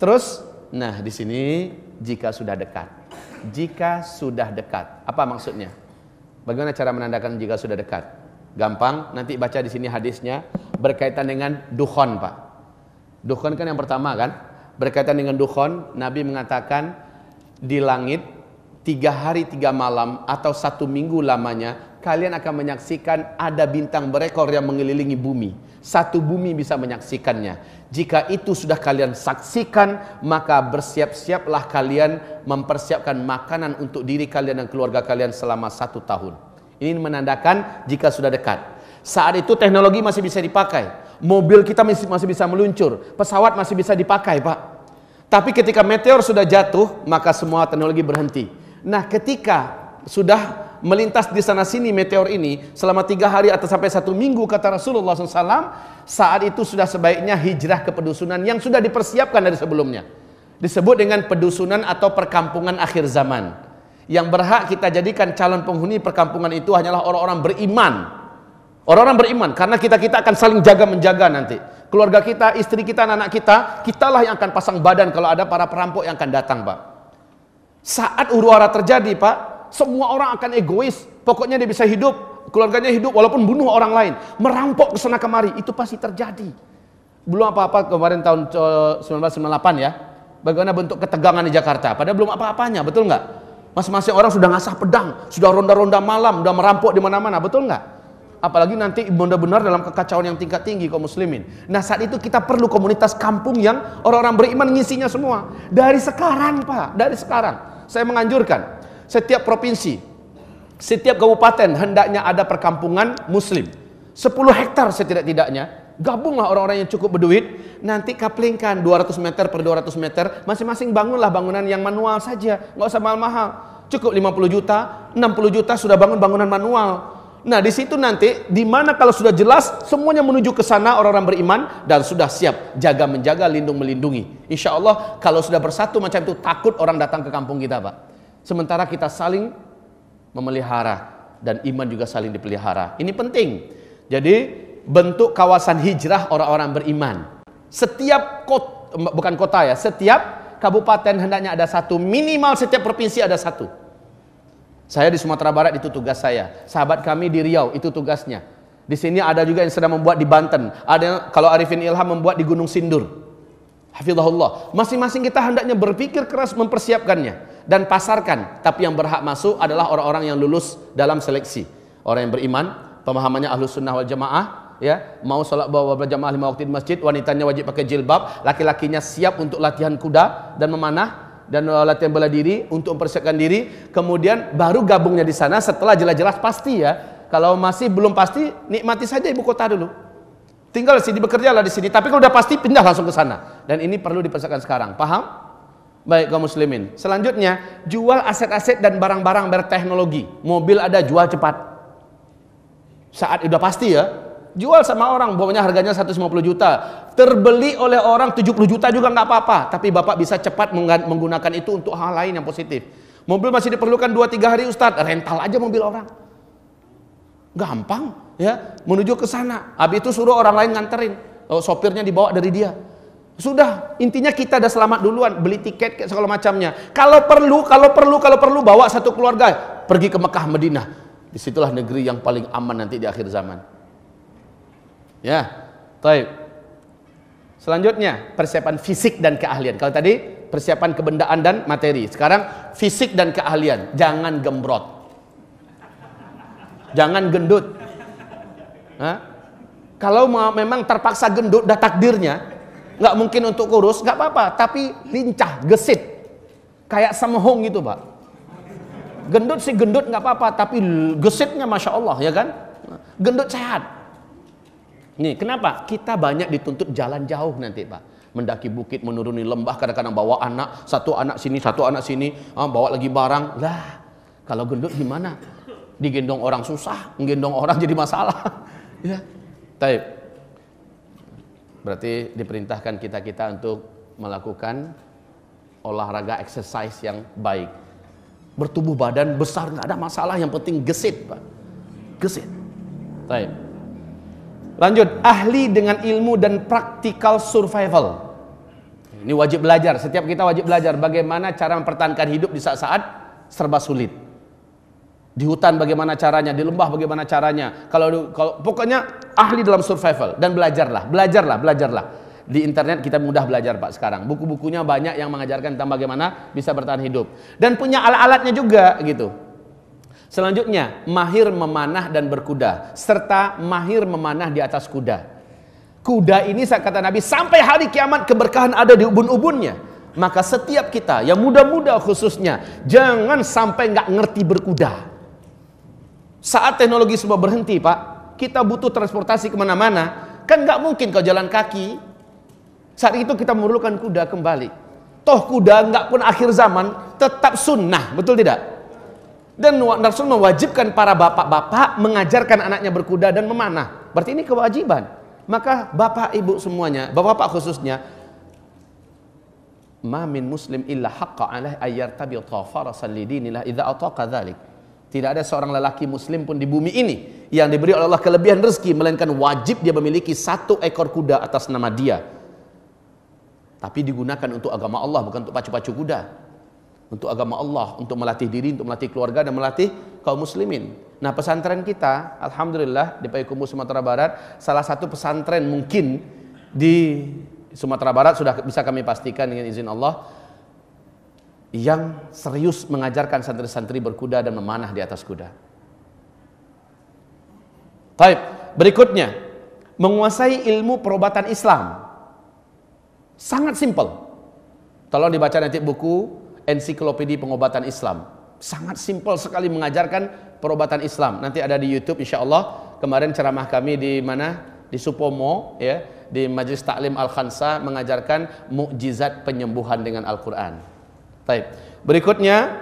Terus, nah di sini jika sudah dekat. Jika sudah dekat, apa maksudnya? Bagaimana cara menandakan jika sudah dekat? Gampang, nanti baca di sini hadisnya berkaitan dengan dukhon, Pak. Dukhon kan yang pertama kan? Berkaitan dengan dukhon, Nabi mengatakan di langit 3 hari 3 malam atau 1 minggu lamanya kalian akan menyaksikan ada bintang berekor yang mengelilingi bumi. 1 bumi bisa menyaksikannya. Jika itu sudah kalian saksikan, maka bersiap-siaplah kalian mempersiapkan makanan untuk diri kalian dan keluarga kalian selama 1 tahun. Ini menandakan jika sudah dekat. Saat itu teknologi masih bisa dipakai. Mobil kita masih bisa meluncur. Pesawat masih bisa dipakai, Pak. Tapi ketika meteor sudah jatuh, maka semua teknologi berhenti. Nah, ketika sudah melintas di sana sini meteor ini selama 3 hari atau sampai 1 minggu kata Rasulullah SAW, saat itu sudah sebaiknya hijrah ke pedusunan yang sudah dipersiapkan dari sebelumnya. Disebut dengan pedusunan atau perkampungan akhir zaman. Yang berhak kita jadikan calon penghuni perkampungan itu hanyalah orang-orang beriman. Orang-orang beriman, karena kita akan saling jaga-menjaga nanti. Keluarga kita, istri kita, anak kita, kitalah yang akan pasang badan kalau ada para perampok yang akan datang, Pak. Saat huru-hara terjadi, Pak, semua orang akan egois. Pokoknya dia bisa hidup, keluarganya hidup walaupun bunuh orang lain, merampok ke sana kemari, itu pasti terjadi. Belum apa-apa kemarin tahun 1998 ya. Bagaimana bentuk ketegangan di Jakarta, padahal belum apa-apanya, betul nggak? Masing-masing orang sudah ngasah pedang, sudah ronda-ronda malam, sudah merampok di mana-mana, betul nggak? Apalagi nanti benar-benar dalam kekacauan yang tingkat tinggi kaum muslimin. Nah, saat itu kita perlu komunitas kampung yang orang-orang beriman ngisinya semua. Dari sekarang, Pak, dari sekarang. Saya menganjurkan setiap provinsi, setiap kabupaten hendaknya ada perkampungan muslim. 10 hektar setidak-tidaknya. Gabunglah orang-orang yang cukup berduit, nanti kaplingkan 200 meter per 200 meter, masing-masing bangunlah bangunan yang manual saja, nggak usah mahal-mahal. Cukup 50 juta, 60 juta sudah bangun bangunan manual. Nah, di situ nanti, di mana kalau sudah jelas, semuanya menuju ke sana orang-orang beriman dan sudah siap jaga menjaga, lindung melindungi. Insya Allah, kalau sudah bersatu macam itu, takut orang datang ke kampung kita, Pak. Sementara kita saling memelihara dan iman juga saling dipelihara. Ini penting. Jadi bentuk kawasan hijrah orang-orang beriman. Setiap kota, bukan kota ya, setiap kabupaten hendaknya ada satu, minimal setiap provinsi ada satu. Saya di Sumatera Barat itu tugas saya. Sahabat kami di Riau itu tugasnya. Di sini ada juga yang sedang membuat di Banten. Ada yang, kalau Arifin Ilham membuat di Gunung Sindur. Hafizahullah. Masing-masing kita hendaknya berpikir keras mempersiapkannya dan pasarkan. Tapi yang berhak masuk adalah orang-orang yang lulus dalam seleksi. Orang yang beriman, pemahamannya Ahlus Sunnah wal Jamaah, ya, mau sholat berjamaah 5 waktu di masjid, wanitanya wajib pakai jilbab, laki-lakinya siap untuk latihan kuda dan memanah dan latihan bela diri untuk mempersiapkan diri, kemudian baru gabungnya di sana setelah jelas-jelas pasti ya. Kalau masih belum pasti, nikmati saja ibu kota dulu. Tinggal di sini, bekerjalah di sini. Tapi kalau udah pasti, pindah langsung ke sana. Dan ini perlu dipersiapkan sekarang. Paham? Baik kaum muslimin. Selanjutnya, jual aset-aset dan barang-barang berteknologi. Mobil ada, jual cepat. Saat udah pasti ya, jual sama orang, pokoknya harganya 150 juta. Terbeli oleh orang 70 juta juga nggak apa-apa. Tapi Bapak bisa cepat menggunakan itu untuk hal lain yang positif. Mobil masih diperlukan 2-3 hari Ustadz, rental aja mobil orang. Gampang ya, menuju ke sana. Habis itu suruh orang lain nganterin. Sopirnya dibawa dari dia. Sudah, intinya kita udah selamat duluan, beli tiket segala macamnya. Kalau perlu bawa satu keluarga pergi ke Mekah, Madinah. Disitulah negeri yang paling aman nanti di akhir zaman. Ya, baik. Selanjutnya, persiapan fisik dan keahlian. Kalau tadi persiapan kebendaan dan materi. Sekarang fisik dan keahlian. Jangan gembrot. Jangan gendut. Hah? Kalau memang terpaksa gendut, dah takdirnya, nggak mungkin untuk kurus, nggak apa-apa. Tapi lincah, gesit. Kayak semhong gitu, Pak. Gendut sih gendut nggak apa-apa, tapi gesitnya Masya Allah, ya kan? Gendut sehat. Nih, kenapa? Kita banyak dituntut jalan jauh nanti, Pak. Mendaki bukit, menuruni lembah, kadang-kadang bawa anak, satu anak sini, bawa lagi barang. Lah, kalau gendut gimana? Digendong orang susah, menggendong orang jadi masalah. Ya. Baik. Berarti diperintahkan kita untuk melakukan olahraga exercise yang baik. Bertubuh badan besar nggak ada masalah, yang penting gesit, Pak. Gesit. Baik. Lanjut, ahli dengan ilmu dan practical survival. Ini wajib belajar, setiap kita wajib belajar bagaimana cara mempertahankan hidup di saat-saat serba sulit. Di hutan bagaimana caranya, di lembah bagaimana caranya. Kalau pokoknya ahli dalam survival dan belajarlah. Di internet kita mudah belajar, Pak, sekarang. Buku-bukunya banyak yang mengajarkan tentang bagaimana bisa bertahan hidup dan punya alat-alatnya juga gitu. Selanjutnya, mahir memanah dan berkuda, serta mahir memanah di atas kuda. Kuda ini, kata Nabi, sampai hari kiamat keberkahan ada di ubun-ubunnya. Maka setiap kita, yang muda-muda khususnya, jangan sampai nggak ngerti berkuda. Saat teknologi semua berhenti, Pak, kita butuh transportasi kemana-mana, kan nggak mungkin kau jalan kaki. Saat itu kita memerlukan kuda kembali. Toh kuda nggak pun akhir zaman, tetap sunnah, betul tidak? Dan Rasul mewajibkan para bapak-bapak mengajarkan anaknya berkuda dan memanah. Berarti ini kewajiban. Maka bapak ibu semuanya, bapak-bapak khususnya, ma min muslim illa haqqa alaihi ayyartabi farasan lidinillah idza ataqa dzalik. Tidak ada seorang lelaki muslim pun di bumi ini yang diberi oleh Allah kelebihan rezeki, melainkan wajib dia memiliki 1 ekor kuda atas nama dia. Tapi digunakan untuk agama Allah, bukan untuk pacu-pacu kuda. Untuk agama Allah, untuk melatih diri, untuk melatih keluarga, dan melatih kaum muslimin. Nah, pesantren kita, alhamdulillah, di Payakumbuh Sumatera Barat, salah satu pesantren mungkin di Sumatera Barat, sudah bisa kami pastikan dengan izin Allah, yang serius mengajarkan santri-santri berkuda dan memanah di atas kuda. Baik, berikutnya, menguasai ilmu perobatan Islam. Sangat simpel. Tolong dibaca nanti buku Ensiklopedia Pengobatan Islam. Sangat simpel sekali mengajarkan perobatan Islam. Nanti ada di YouTube insya Allah. Kemarin ceramah kami di mana? Di Supomo, ya, di Majelis Taklim Al-Khansa, mengajarkan mukjizat penyembuhan dengan Al-Quran. Baik. Berikutnya,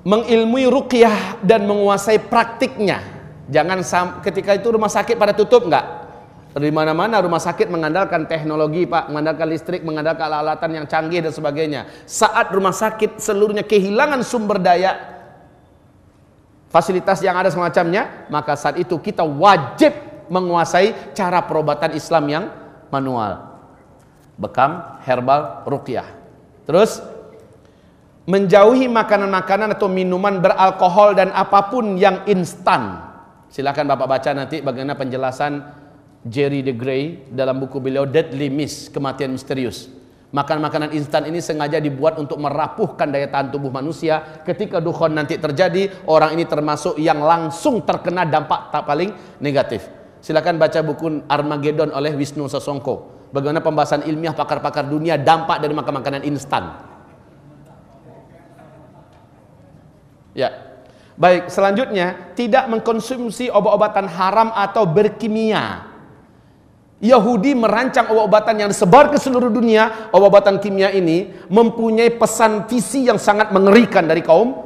mengilmui ruqyah dan menguasai praktiknya. Jangan ketika itu rumah sakit pada tutup, enggak. Di mana-mana rumah sakit mengandalkan teknologi, Pak, mengandalkan listrik, mengandalkan alat-alatan yang canggih dan sebagainya. Saat rumah sakit seluruhnya kehilangan sumber daya, fasilitas yang ada semacamnya, maka saat itu kita wajib menguasai cara perobatan Islam yang manual. Bekam, herbal, ruqyah. Terus, menjauhi makanan-makanan atau minuman beralkohol dan apapun yang instan. Silakan Bapak baca nanti bagaimana penjelasan Jerry de Grey dalam buku beliau Deadly Miss, Kematian Misterius. Makanan-makanan instan ini sengaja dibuat untuk merapuhkan daya tahan tubuh manusia. Ketika dukhon nanti terjadi, orang ini termasuk yang langsung terkena dampak tak paling negatif. Silakan baca buku Armageddon oleh Wisnu Sasongko. Bagaimana pembahasan ilmiah pakar-pakar dunia dampak dari makan makanan instan. Ya. Baik, selanjutnya, tidak mengkonsumsi obat-obatan haram atau berkimia. Yahudi merancang obat-obatan yang disebar ke seluruh dunia. Obat-obatan kimia ini mempunyai pesan visi yang sangat mengerikan dari kaum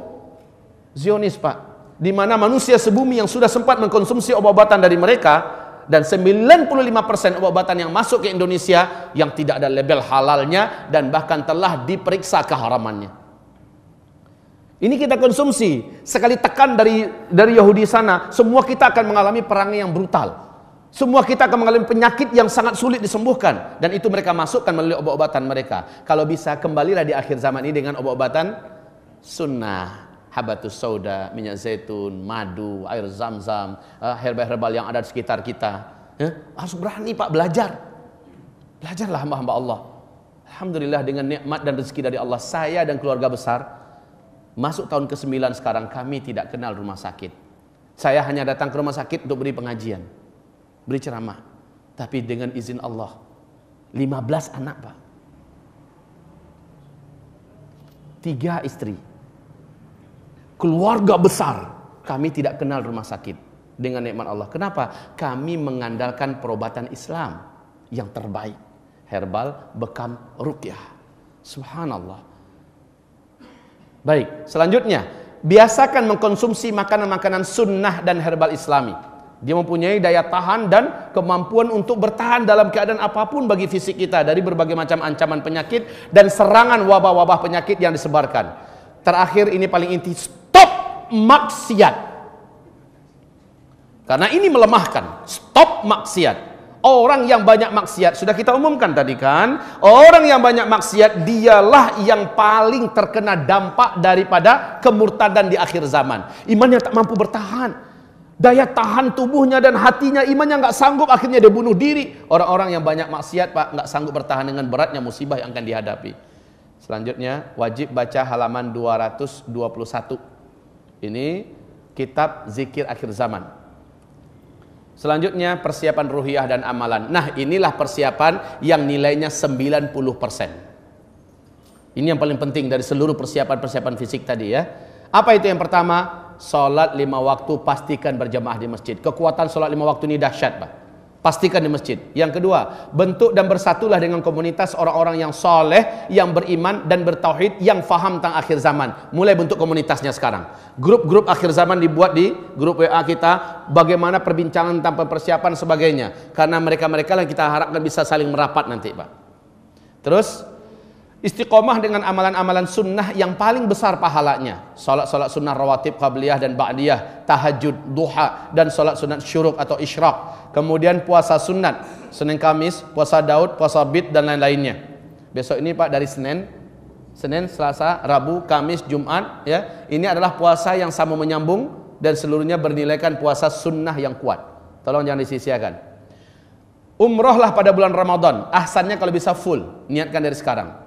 Zionis, Pak. Di mana manusia sebumi yang sudah sempat mengkonsumsi obat-obatan dari mereka, dan 95% obat-obatan yang masuk ke Indonesia yang tidak ada label halalnya dan bahkan telah diperiksa keharamannya. Ini kita konsumsi. Sekali tekan dari Yahudi sana, semua kita akan mengalami perangai yang brutal. Semua kita akan mengalami penyakit yang sangat sulit disembuhkan, dan itu mereka masukkan melalui obat-obatan mereka. Kalau bisa, kembalilah di akhir zaman ini dengan obat-obatan sunnah. Habatus sauda, minyak zaitun, madu, air zam-zam, herbal-herbal yang ada di sekitar kita. Harus berani, Pak, belajar. Belajarlah hamba-hamba Allah. Alhamdulillah dengan nikmat dan rezeki dari Allah, saya dan keluarga besar masuk tahun ke-9 sekarang, kami tidak kenal rumah sakit. Saya hanya datang ke rumah sakit untuk beri pengajian, beri ceramah. Tapi dengan izin Allah, 15 anak, Pak. 3 istri. Keluarga besar, kami tidak kenal rumah sakit dengan nikmat Allah. Kenapa? Kami mengandalkan perobatan Islam yang terbaik. Herbal, bekam, ruqyah. Subhanallah. Baik, selanjutnya, biasakan mengkonsumsi makanan-makanan sunnah dan herbal islami. Dia mempunyai daya tahan dan kemampuan untuk bertahan dalam keadaan apapun bagi fisik kita, dari berbagai macam ancaman penyakit dan serangan wabah-wabah penyakit yang disebarkan. Terakhir, ini paling inti, stop maksiat. Karena ini melemahkan. Stop maksiat. Orang yang banyak maksiat, sudah kita umumkan tadi kan, orang yang banyak maksiat dialah yang paling terkena dampak daripada kemurtadan di akhir zaman. Imannya tak mampu bertahan, daya tahan tubuhnya dan hatinya, imannya nggak sanggup, akhirnya dia bunuh diri. Orang-orang yang banyak maksiat, Pak, nggak sanggup bertahan dengan beratnya musibah yang akan dihadapi. Selanjutnya, wajib baca halaman 221. Ini kitab zikir akhir zaman. Selanjutnya, persiapan ruhiyah dan amalan. Nah, inilah persiapan yang nilainya 90%. Ini yang paling penting dari seluruh persiapan-persiapan fisik tadi ya. Apa itu yang pertama? Salat 5 waktu, pastikan berjamaah di masjid. Kekuatan salat 5 waktu ini dahsyat, Pak. Pastikan di masjid. Yang kedua, bentuk dan bersatulah dengan komunitas orang-orang yang soleh, yang beriman dan bertauhid, yang faham tentang akhir zaman. Mulai bentuk komunitasnya sekarang. Grup-grup akhir zaman dibuat di grup WA kita, bagaimana perbincangan tanpa persiapan sebagainya. Karena mereka-mereka yang kita harapkan bisa saling merapat nanti, Pak. Terus, Istiqomah dengan amalan-amalan sunnah yang paling besar pahalanya. Salat-salat sunnah rawatib, qabliyah dan ba'diyah, tahajud, duha, dan salat sunat syuruk atau isyraq. Kemudian puasa sunat, Senin Kamis, puasa Daud, puasa Bid dan lain-lainnya. Besok ini Pak dari Senin, Selasa, Rabu, Kamis, Jumat, ya. Ini adalah puasa yang sama menyambung dan seluruhnya bernilaikan puasa sunnah yang kuat. Tolong jangan disisia-siakan. Umrohlah pada bulan Ramadan. Ahsannya kalau bisa full, niatkan dari sekarang.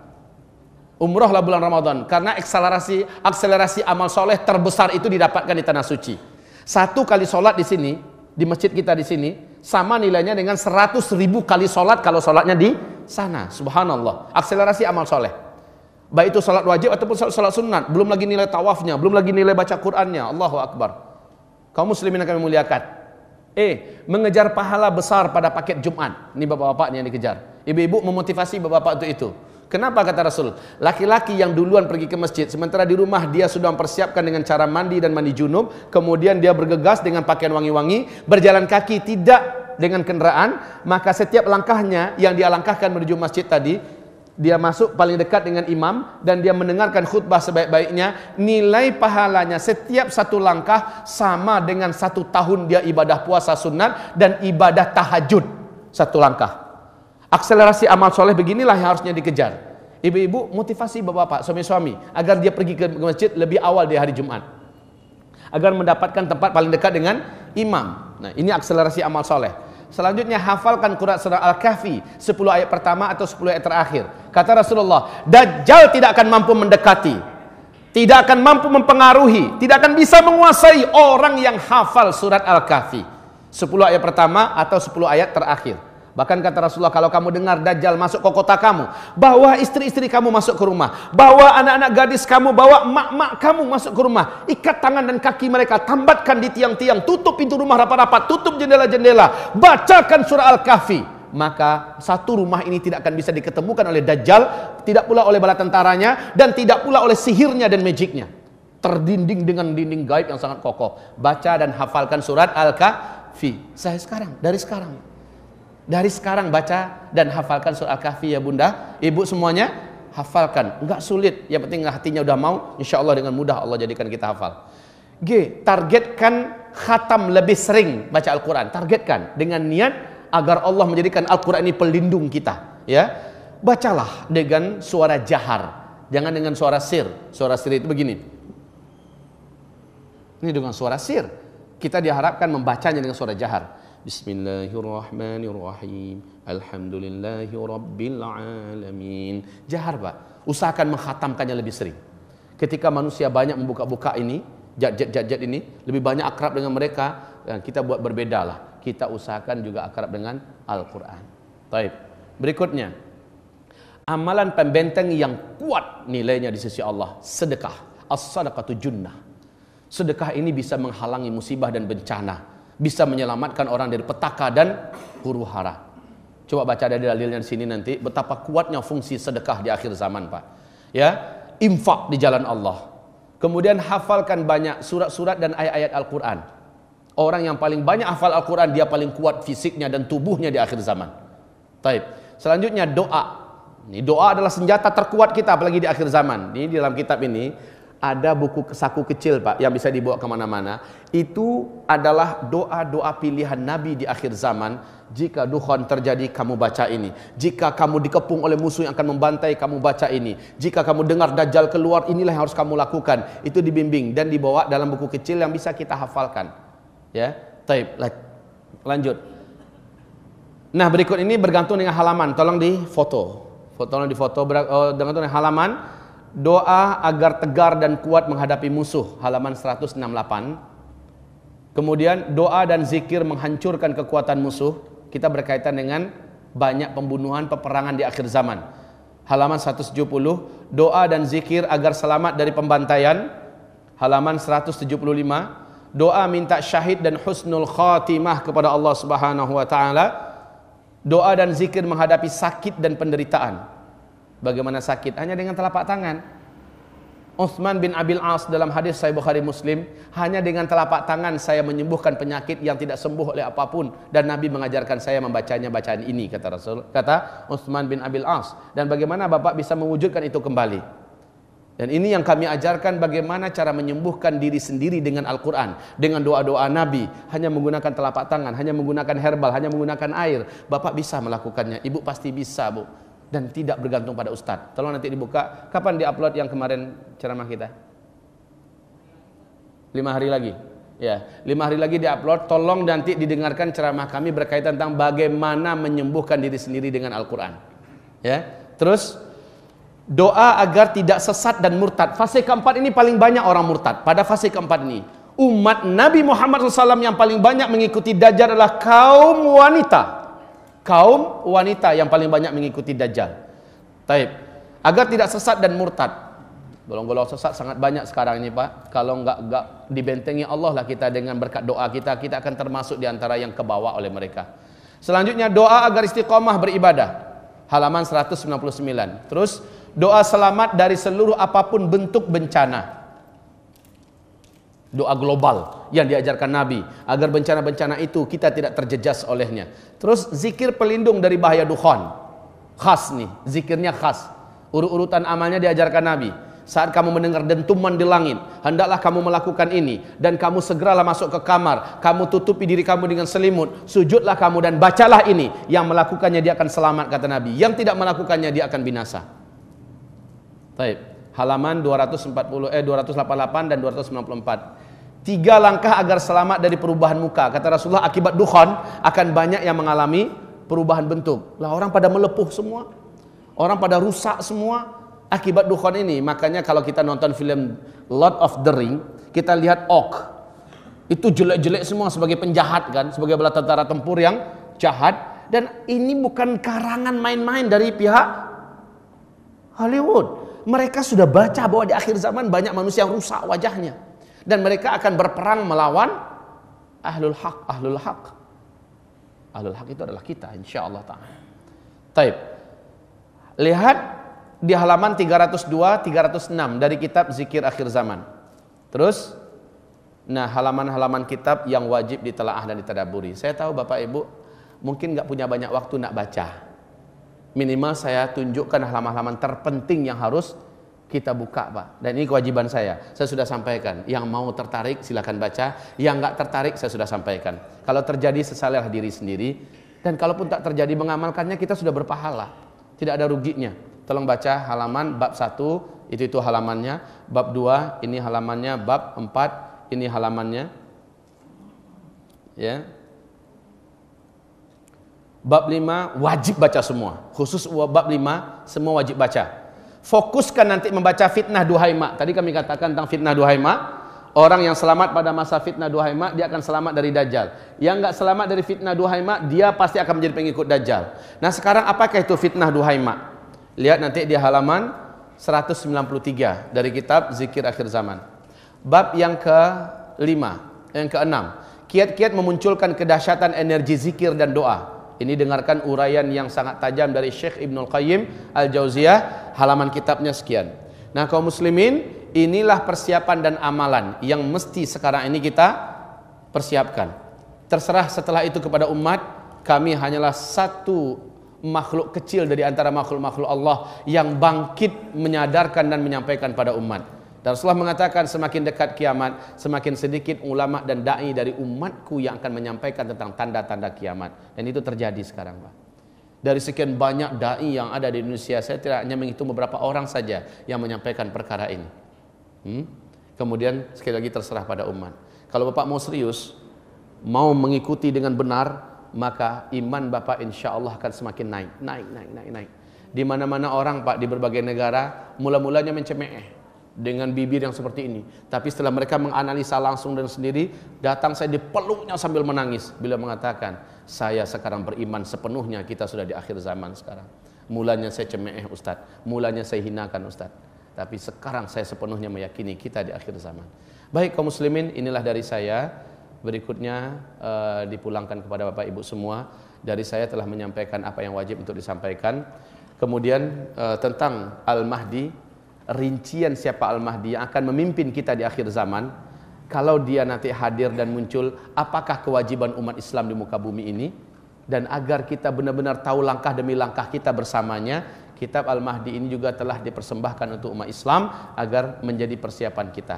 Umrohlah bulan Ramadan karena akselerasi amal soleh terbesar itu didapatkan di tanah suci. 1 kali solat di sini, di masjid kita di sini, sama nilainya dengan 100.000 kali solat kalau solatnya di sana. Subhanallah. Akselerasi amal soleh. Baik itu solat wajib ataupun solat sunat. Belum lagi nilai tawafnya, belum lagi nilai baca Qur'annya. Allahu Akbar. Kaum muslimin akan memuliakan. Mengejar pahala besar pada paket Jumat. Ini bapak-bapaknya yang dikejar. Ibu-ibu memotivasi bapak-bapak untuk itu. Kenapa kata Rasul? Laki-laki yang duluan pergi ke masjid, sementara di rumah dia sudah mempersiapkan dengan cara mandi dan mandi junub, kemudian dia bergegas dengan pakaian wangi-wangi, berjalan kaki tidak dengan kendaraan, maka setiap langkahnya yang dia langkahkan menuju masjid tadi, dia masuk paling dekat dengan imam dan dia mendengarkan khutbah sebaik-baiknya, nilai pahalanya setiap satu langkah sama dengan 1 tahun dia ibadah puasa sunat dan ibadah tahajud 1 langkah. Akselerasi amal soleh beginilah yang harusnya dikejar. Ibu-ibu motivasi bapak-bapak, suami-suami agar dia pergi ke masjid lebih awal di hari Jumat, agar mendapatkan tempat paling dekat dengan imam. Nah, ini akselerasi amal soleh. Selanjutnya hafalkan Quran surah Al-Kahfi 10 ayat pertama atau 10 ayat terakhir. Kata Rasulullah, Dajjal tidak akan mampu mendekati, tidak akan mampu mempengaruhi, tidak akan bisa menguasai orang yang hafal surat Al-Kahfi 10 ayat pertama atau 10 ayat terakhir. Bahkan kata Rasulullah, kalau kamu dengar Dajjal masuk ke kota kamu, bawa istri-istri kamu masuk ke rumah, bawa anak-anak gadis kamu, bawa mak-mak kamu masuk ke rumah, ikat tangan dan kaki mereka, tambatkan di tiang-tiang, tutup pintu rumah rapat-rapat, tutup jendela-jendela, bacakan surah Al-Kahfi. Maka satu rumah ini tidak akan bisa diketemukan oleh Dajjal, tidak pula oleh bala tentaranya, dan tidak pula oleh sihirnya dan magicnya. Terdinding dengan dinding gaib yang sangat kokoh. Baca dan hafalkan surat Al-Kahfi. Saya sekarang, dari sekarang baca dan hafalkan surah Al-Kahfi ya bunda, ibu semuanya hafalkan. Enggak sulit, yang penting hatinya udah mau, insya Allah dengan mudah Allah jadikan kita hafal. Targetkan khatam lebih sering baca Al-Quran. Targetkan dengan niat agar Allah menjadikan Al-Quran ini pelindung kita. Ya, bacalah dengan suara jahar, jangan dengan suara sir. Suara sir itu begini. Ini dengan suara sir. Kita diharapkan membacanya dengan suara jahar. Bismillahirrahmanirrahim. Alhamdulillahi rabbil alamin. Jahar Pak. Usahakan menghatamkannya lebih sering. Ketika manusia banyak membuka-buka ini, jat-jat ini, lebih banyak akrab dengan mereka, kita buat berbeda lah. Kita usahakan juga akrab dengan Al-Quran. Baik. Berikutnya, amalan pembenteng yang kuat nilainya di sisi Allah, sedekah. As-sadaqatu junnah. Sedekah ini bisa menghalangi musibah dan bencana, bisa menyelamatkan orang dari petaka dan huru-hara. Coba baca dari dalilnya di sini nanti betapa kuatnya fungsi sedekah di akhir zaman, Pak. Ya, infak di jalan Allah. Kemudian hafalkan banyak surat-surat dan ayat-ayat Al-Qur'an. Orang yang paling banyak hafal Al-Qur'an dia paling kuat fisiknya dan tubuhnya di akhir zaman. Taib. Selanjutnya doa. Ini doa adalah senjata terkuat kita apalagi di akhir zaman. Ini di dalam kitab ini ada buku saku kecil Pak yang bisa dibawa kemana-mana. Itu adalah doa-doa pilihan Nabi di akhir zaman. Jika dukhon terjadi kamu baca ini. Jika kamu dikepung oleh musuh yang akan membantai kamu baca ini. Jika kamu dengar Dajjal keluar inilah yang harus kamu lakukan. Itu dibimbing dan dibawa dalam buku kecil yang bisa kita hafalkan. Ya, taib. Lanjut. Nah berikut ini bergantung dengan halaman. Tolong di foto. Tolong di foto bergantung dengan halaman. Doa agar tegar dan kuat menghadapi musuh, halaman 168. Kemudian doa dan zikir menghancurkan kekuatan musuh. Kita berkaitan dengan banyak pembunuhan, peperangan di akhir zaman, halaman 170. Doa dan zikir agar selamat dari pembantaian, halaman 175. Doa minta syahid dan husnul khatimah kepada Allah Subhanahu wa taala. Doa dan zikir menghadapi sakit dan penderitaan. Bagaimana sakit? Hanya dengan telapak tangan. Utsman bin Abil As dalam hadis Sahih Bukhari Muslim, hanya dengan telapak tangan saya menyembuhkan penyakit yang tidak sembuh oleh apapun, dan Nabi mengajarkan saya membacanya bacaan ini, kata Rasul, kata Utsman bin Abil As. Dan bagaimana Bapak bisa mewujudkan itu kembali? Dan ini yang kami ajarkan, bagaimana cara menyembuhkan diri sendiri dengan Al-Quran, dengan doa-doa Nabi, hanya menggunakan telapak tangan, hanya menggunakan herbal, hanya menggunakan air. Bapak bisa melakukannya, ibu pasti bisa, Bu. Dan tidak bergantung pada ustadz. Tolong nanti dibuka, kapan diupload yang kemarin ceramah kita? 5 hari lagi. Ya, 5 hari lagi diupload. Tolong nanti didengarkan ceramah kami berkaitan tentang bagaimana menyembuhkan diri sendiri dengan Al-Quran. Ya, terus doa agar tidak sesat dan murtad. Fase keempat ini paling banyak orang murtad. Pada fase keempat ini, umat Nabi Muhammad SAW yang paling banyak mengikuti Dajjal adalah kaum wanita. Kaum wanita yang paling banyak mengikuti Dajjal. Taib. Agar tidak sesat dan murtad. Golong-golong sesat sangat banyak sekarang ini, Pak. Kalau enggak dibentengi Allah lah kita dengan berkat doa kita akan termasuk di antara yang kebawa oleh mereka. Selanjutnya, doa agar istiqomah beribadah. Halaman 199. Terus, doa selamat dari seluruh apapun bentuk bencana. Doa global yang diajarkan Nabi, agar bencana-bencana itu kita tidak terjejas olehnya. Terus zikir pelindung dari bahaya dukhan. Khas nih, zikirnya khas. Urut-urutan amalnya diajarkan Nabi. Saat kamu mendengar dentuman di langit, hendaklah kamu melakukan ini, dan kamu segeralah masuk ke kamar, kamu tutupi diri kamu dengan selimut, sujudlah kamu dan bacalah ini. Yang melakukannya dia akan selamat, kata Nabi. Yang tidak melakukannya dia akan binasa. Baik. Halaman 288 dan 294. 3 langkah agar selamat dari perubahan muka. Kata Rasulullah, akibat dukhan akan banyak yang mengalami perubahan bentuk. Lah, orang pada melepuh semua, orang pada rusak semua akibat dukhan ini. Makanya kalau kita nonton film Lord of the Ring, kita lihat orc itu jelek-jelek semua sebagai penjahat kan, sebagai bala tentara tempur yang jahat. Dan ini bukan karangan main-main dari pihak Hollywood. Mereka sudah baca bahwa di akhir zaman banyak manusia yang rusak wajahnya, dan mereka akan berperang melawan ahlul haq. Ahlul haq itu adalah kita, insyaallah ta'ala. Taib. Lihat di halaman 302-306 dari kitab Zikir Akhir Zaman. Terus, nah, halaman-halaman kitab yang wajib ditelaah dan ditadaburi. Saya tahu Bapak Ibu mungkin nggak punya banyak waktu nak baca. Minimal saya tunjukkan halaman-halaman terpenting yang harus kita buka, Pak. Dan ini kewajiban saya sudah sampaikan. Yang mau tertarik silakan baca, yang nggak tertarik saya sudah sampaikan. Kalau terjadi sesalilah diri sendiri, dan kalaupun tak terjadi mengamalkannya kita sudah berpahala, tidak ada ruginya. Tolong baca halaman bab 1, itu halamannya, bab 2 ini halamannya, bab 4 ini halamannya, ya. Bab 5 wajib baca semua. Khusus bab 5 semua wajib baca. Fokuskan nanti membaca fitnah duhaima. Tadi kami katakan tentang fitnah duhaima. Orang yang selamat pada masa fitnah duhaima, dia akan selamat dari Dajjal. Yang enggak selamat dari fitnah duhaima, dia pasti akan menjadi pengikut Dajjal. Nah, sekarang apakah itu fitnah duhaima? Lihat nanti di halaman 193 dari kitab Zikir Akhir Zaman. Bab yang ke-5, yang ke-6. Kiat-kiat memunculkan kedahsyatan energi zikir dan doa. Ini dengarkan uraian yang sangat tajam dari Syekh Ibnul Qayyim Al-Jauziyah, halaman kitabnya sekian. Nah, kaum muslimin, inilah persiapan dan amalan yang mesti sekarang ini kita persiapkan. Terserah setelah itu kepada umat. Kami hanyalah satu makhluk kecil dari antara makhluk-makhluk Allah yang bangkit menyadarkan dan menyampaikan pada umat. Dan Rasulullah mengatakan semakin dekat kiamat, semakin sedikit ulama dan da'i dari umatku yang akan menyampaikan tentang tanda-tanda kiamat. Dan itu terjadi sekarang, Pak. Dari sekian banyak da'i yang ada di Indonesia, saya tidak hanya menghitung beberapa orang saja yang menyampaikan perkara ini. Kemudian sekali lagi terserah pada umat. Kalau Bapak mau serius, mau mengikuti dengan benar, maka iman Bapak insya Allah akan semakin naik. Di mana-mana orang, Pak, di berbagai negara, mula-mulanya mencemeh dengan bibir yang seperti ini, tapi setelah mereka menganalisa langsung dan sendiri, datang saya dipeluknya sambil menangis bila mengatakan, saya sekarang beriman sepenuhnya kita sudah di akhir zaman sekarang. Mulanya saya cemeh Ustaz, mulanya saya hinakan Ustaz, tapi sekarang saya sepenuhnya meyakini kita di akhir zaman. Baik kaum muslimin, inilah dari saya. Berikutnya dipulangkan kepada Bapak Ibu semua. Dari saya telah menyampaikan apa yang wajib untuk disampaikan. Kemudian tentang Al-Mahdi, rincian siapa Al-Mahdi yang akan memimpin kita di akhir zaman. Kalau dia nanti hadir dan muncul, apakah kewajiban umat Islam di muka bumi ini? Dan agar kita benar-benar tahu langkah demi langkah kita bersamanya, kitab Al-Mahdi ini juga telah dipersembahkan untuk umat Islam agar menjadi persiapan kita.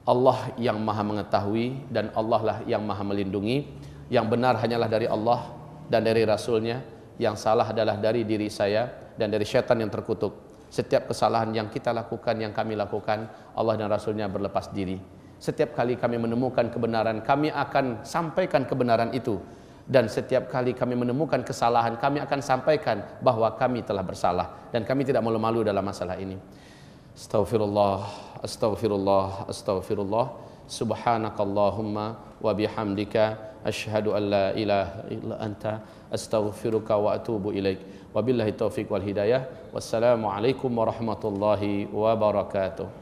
Allah yang maha mengetahui dan Allah lah yang maha melindungi. Yang benar hanyalah dari Allah dan dari Rasulnya. Yang salah adalah dari diri saya dan dari syaitan yang terkutuk. Setiap kesalahan yang kita lakukan, yang kami lakukan, Allah dan Rasulnya berlepas diri. Setiap kali kami menemukan kebenaran, kami akan sampaikan kebenaran itu. Dan setiap kali kami menemukan kesalahan, kami akan sampaikan bahwa kami telah bersalah. Dan kami tidak malu-malu dalam masalah ini. Astaghfirullah, astaghfirullah, astaghfirullah. Subhanakallahumma wa bihamdika asyhadu an la ilaha illa anta astaghfiruka wa atubu ilaik. Wabillahi taufiq wal hidayah. Wassalamualaikum warahmatullahi wabarakatuh.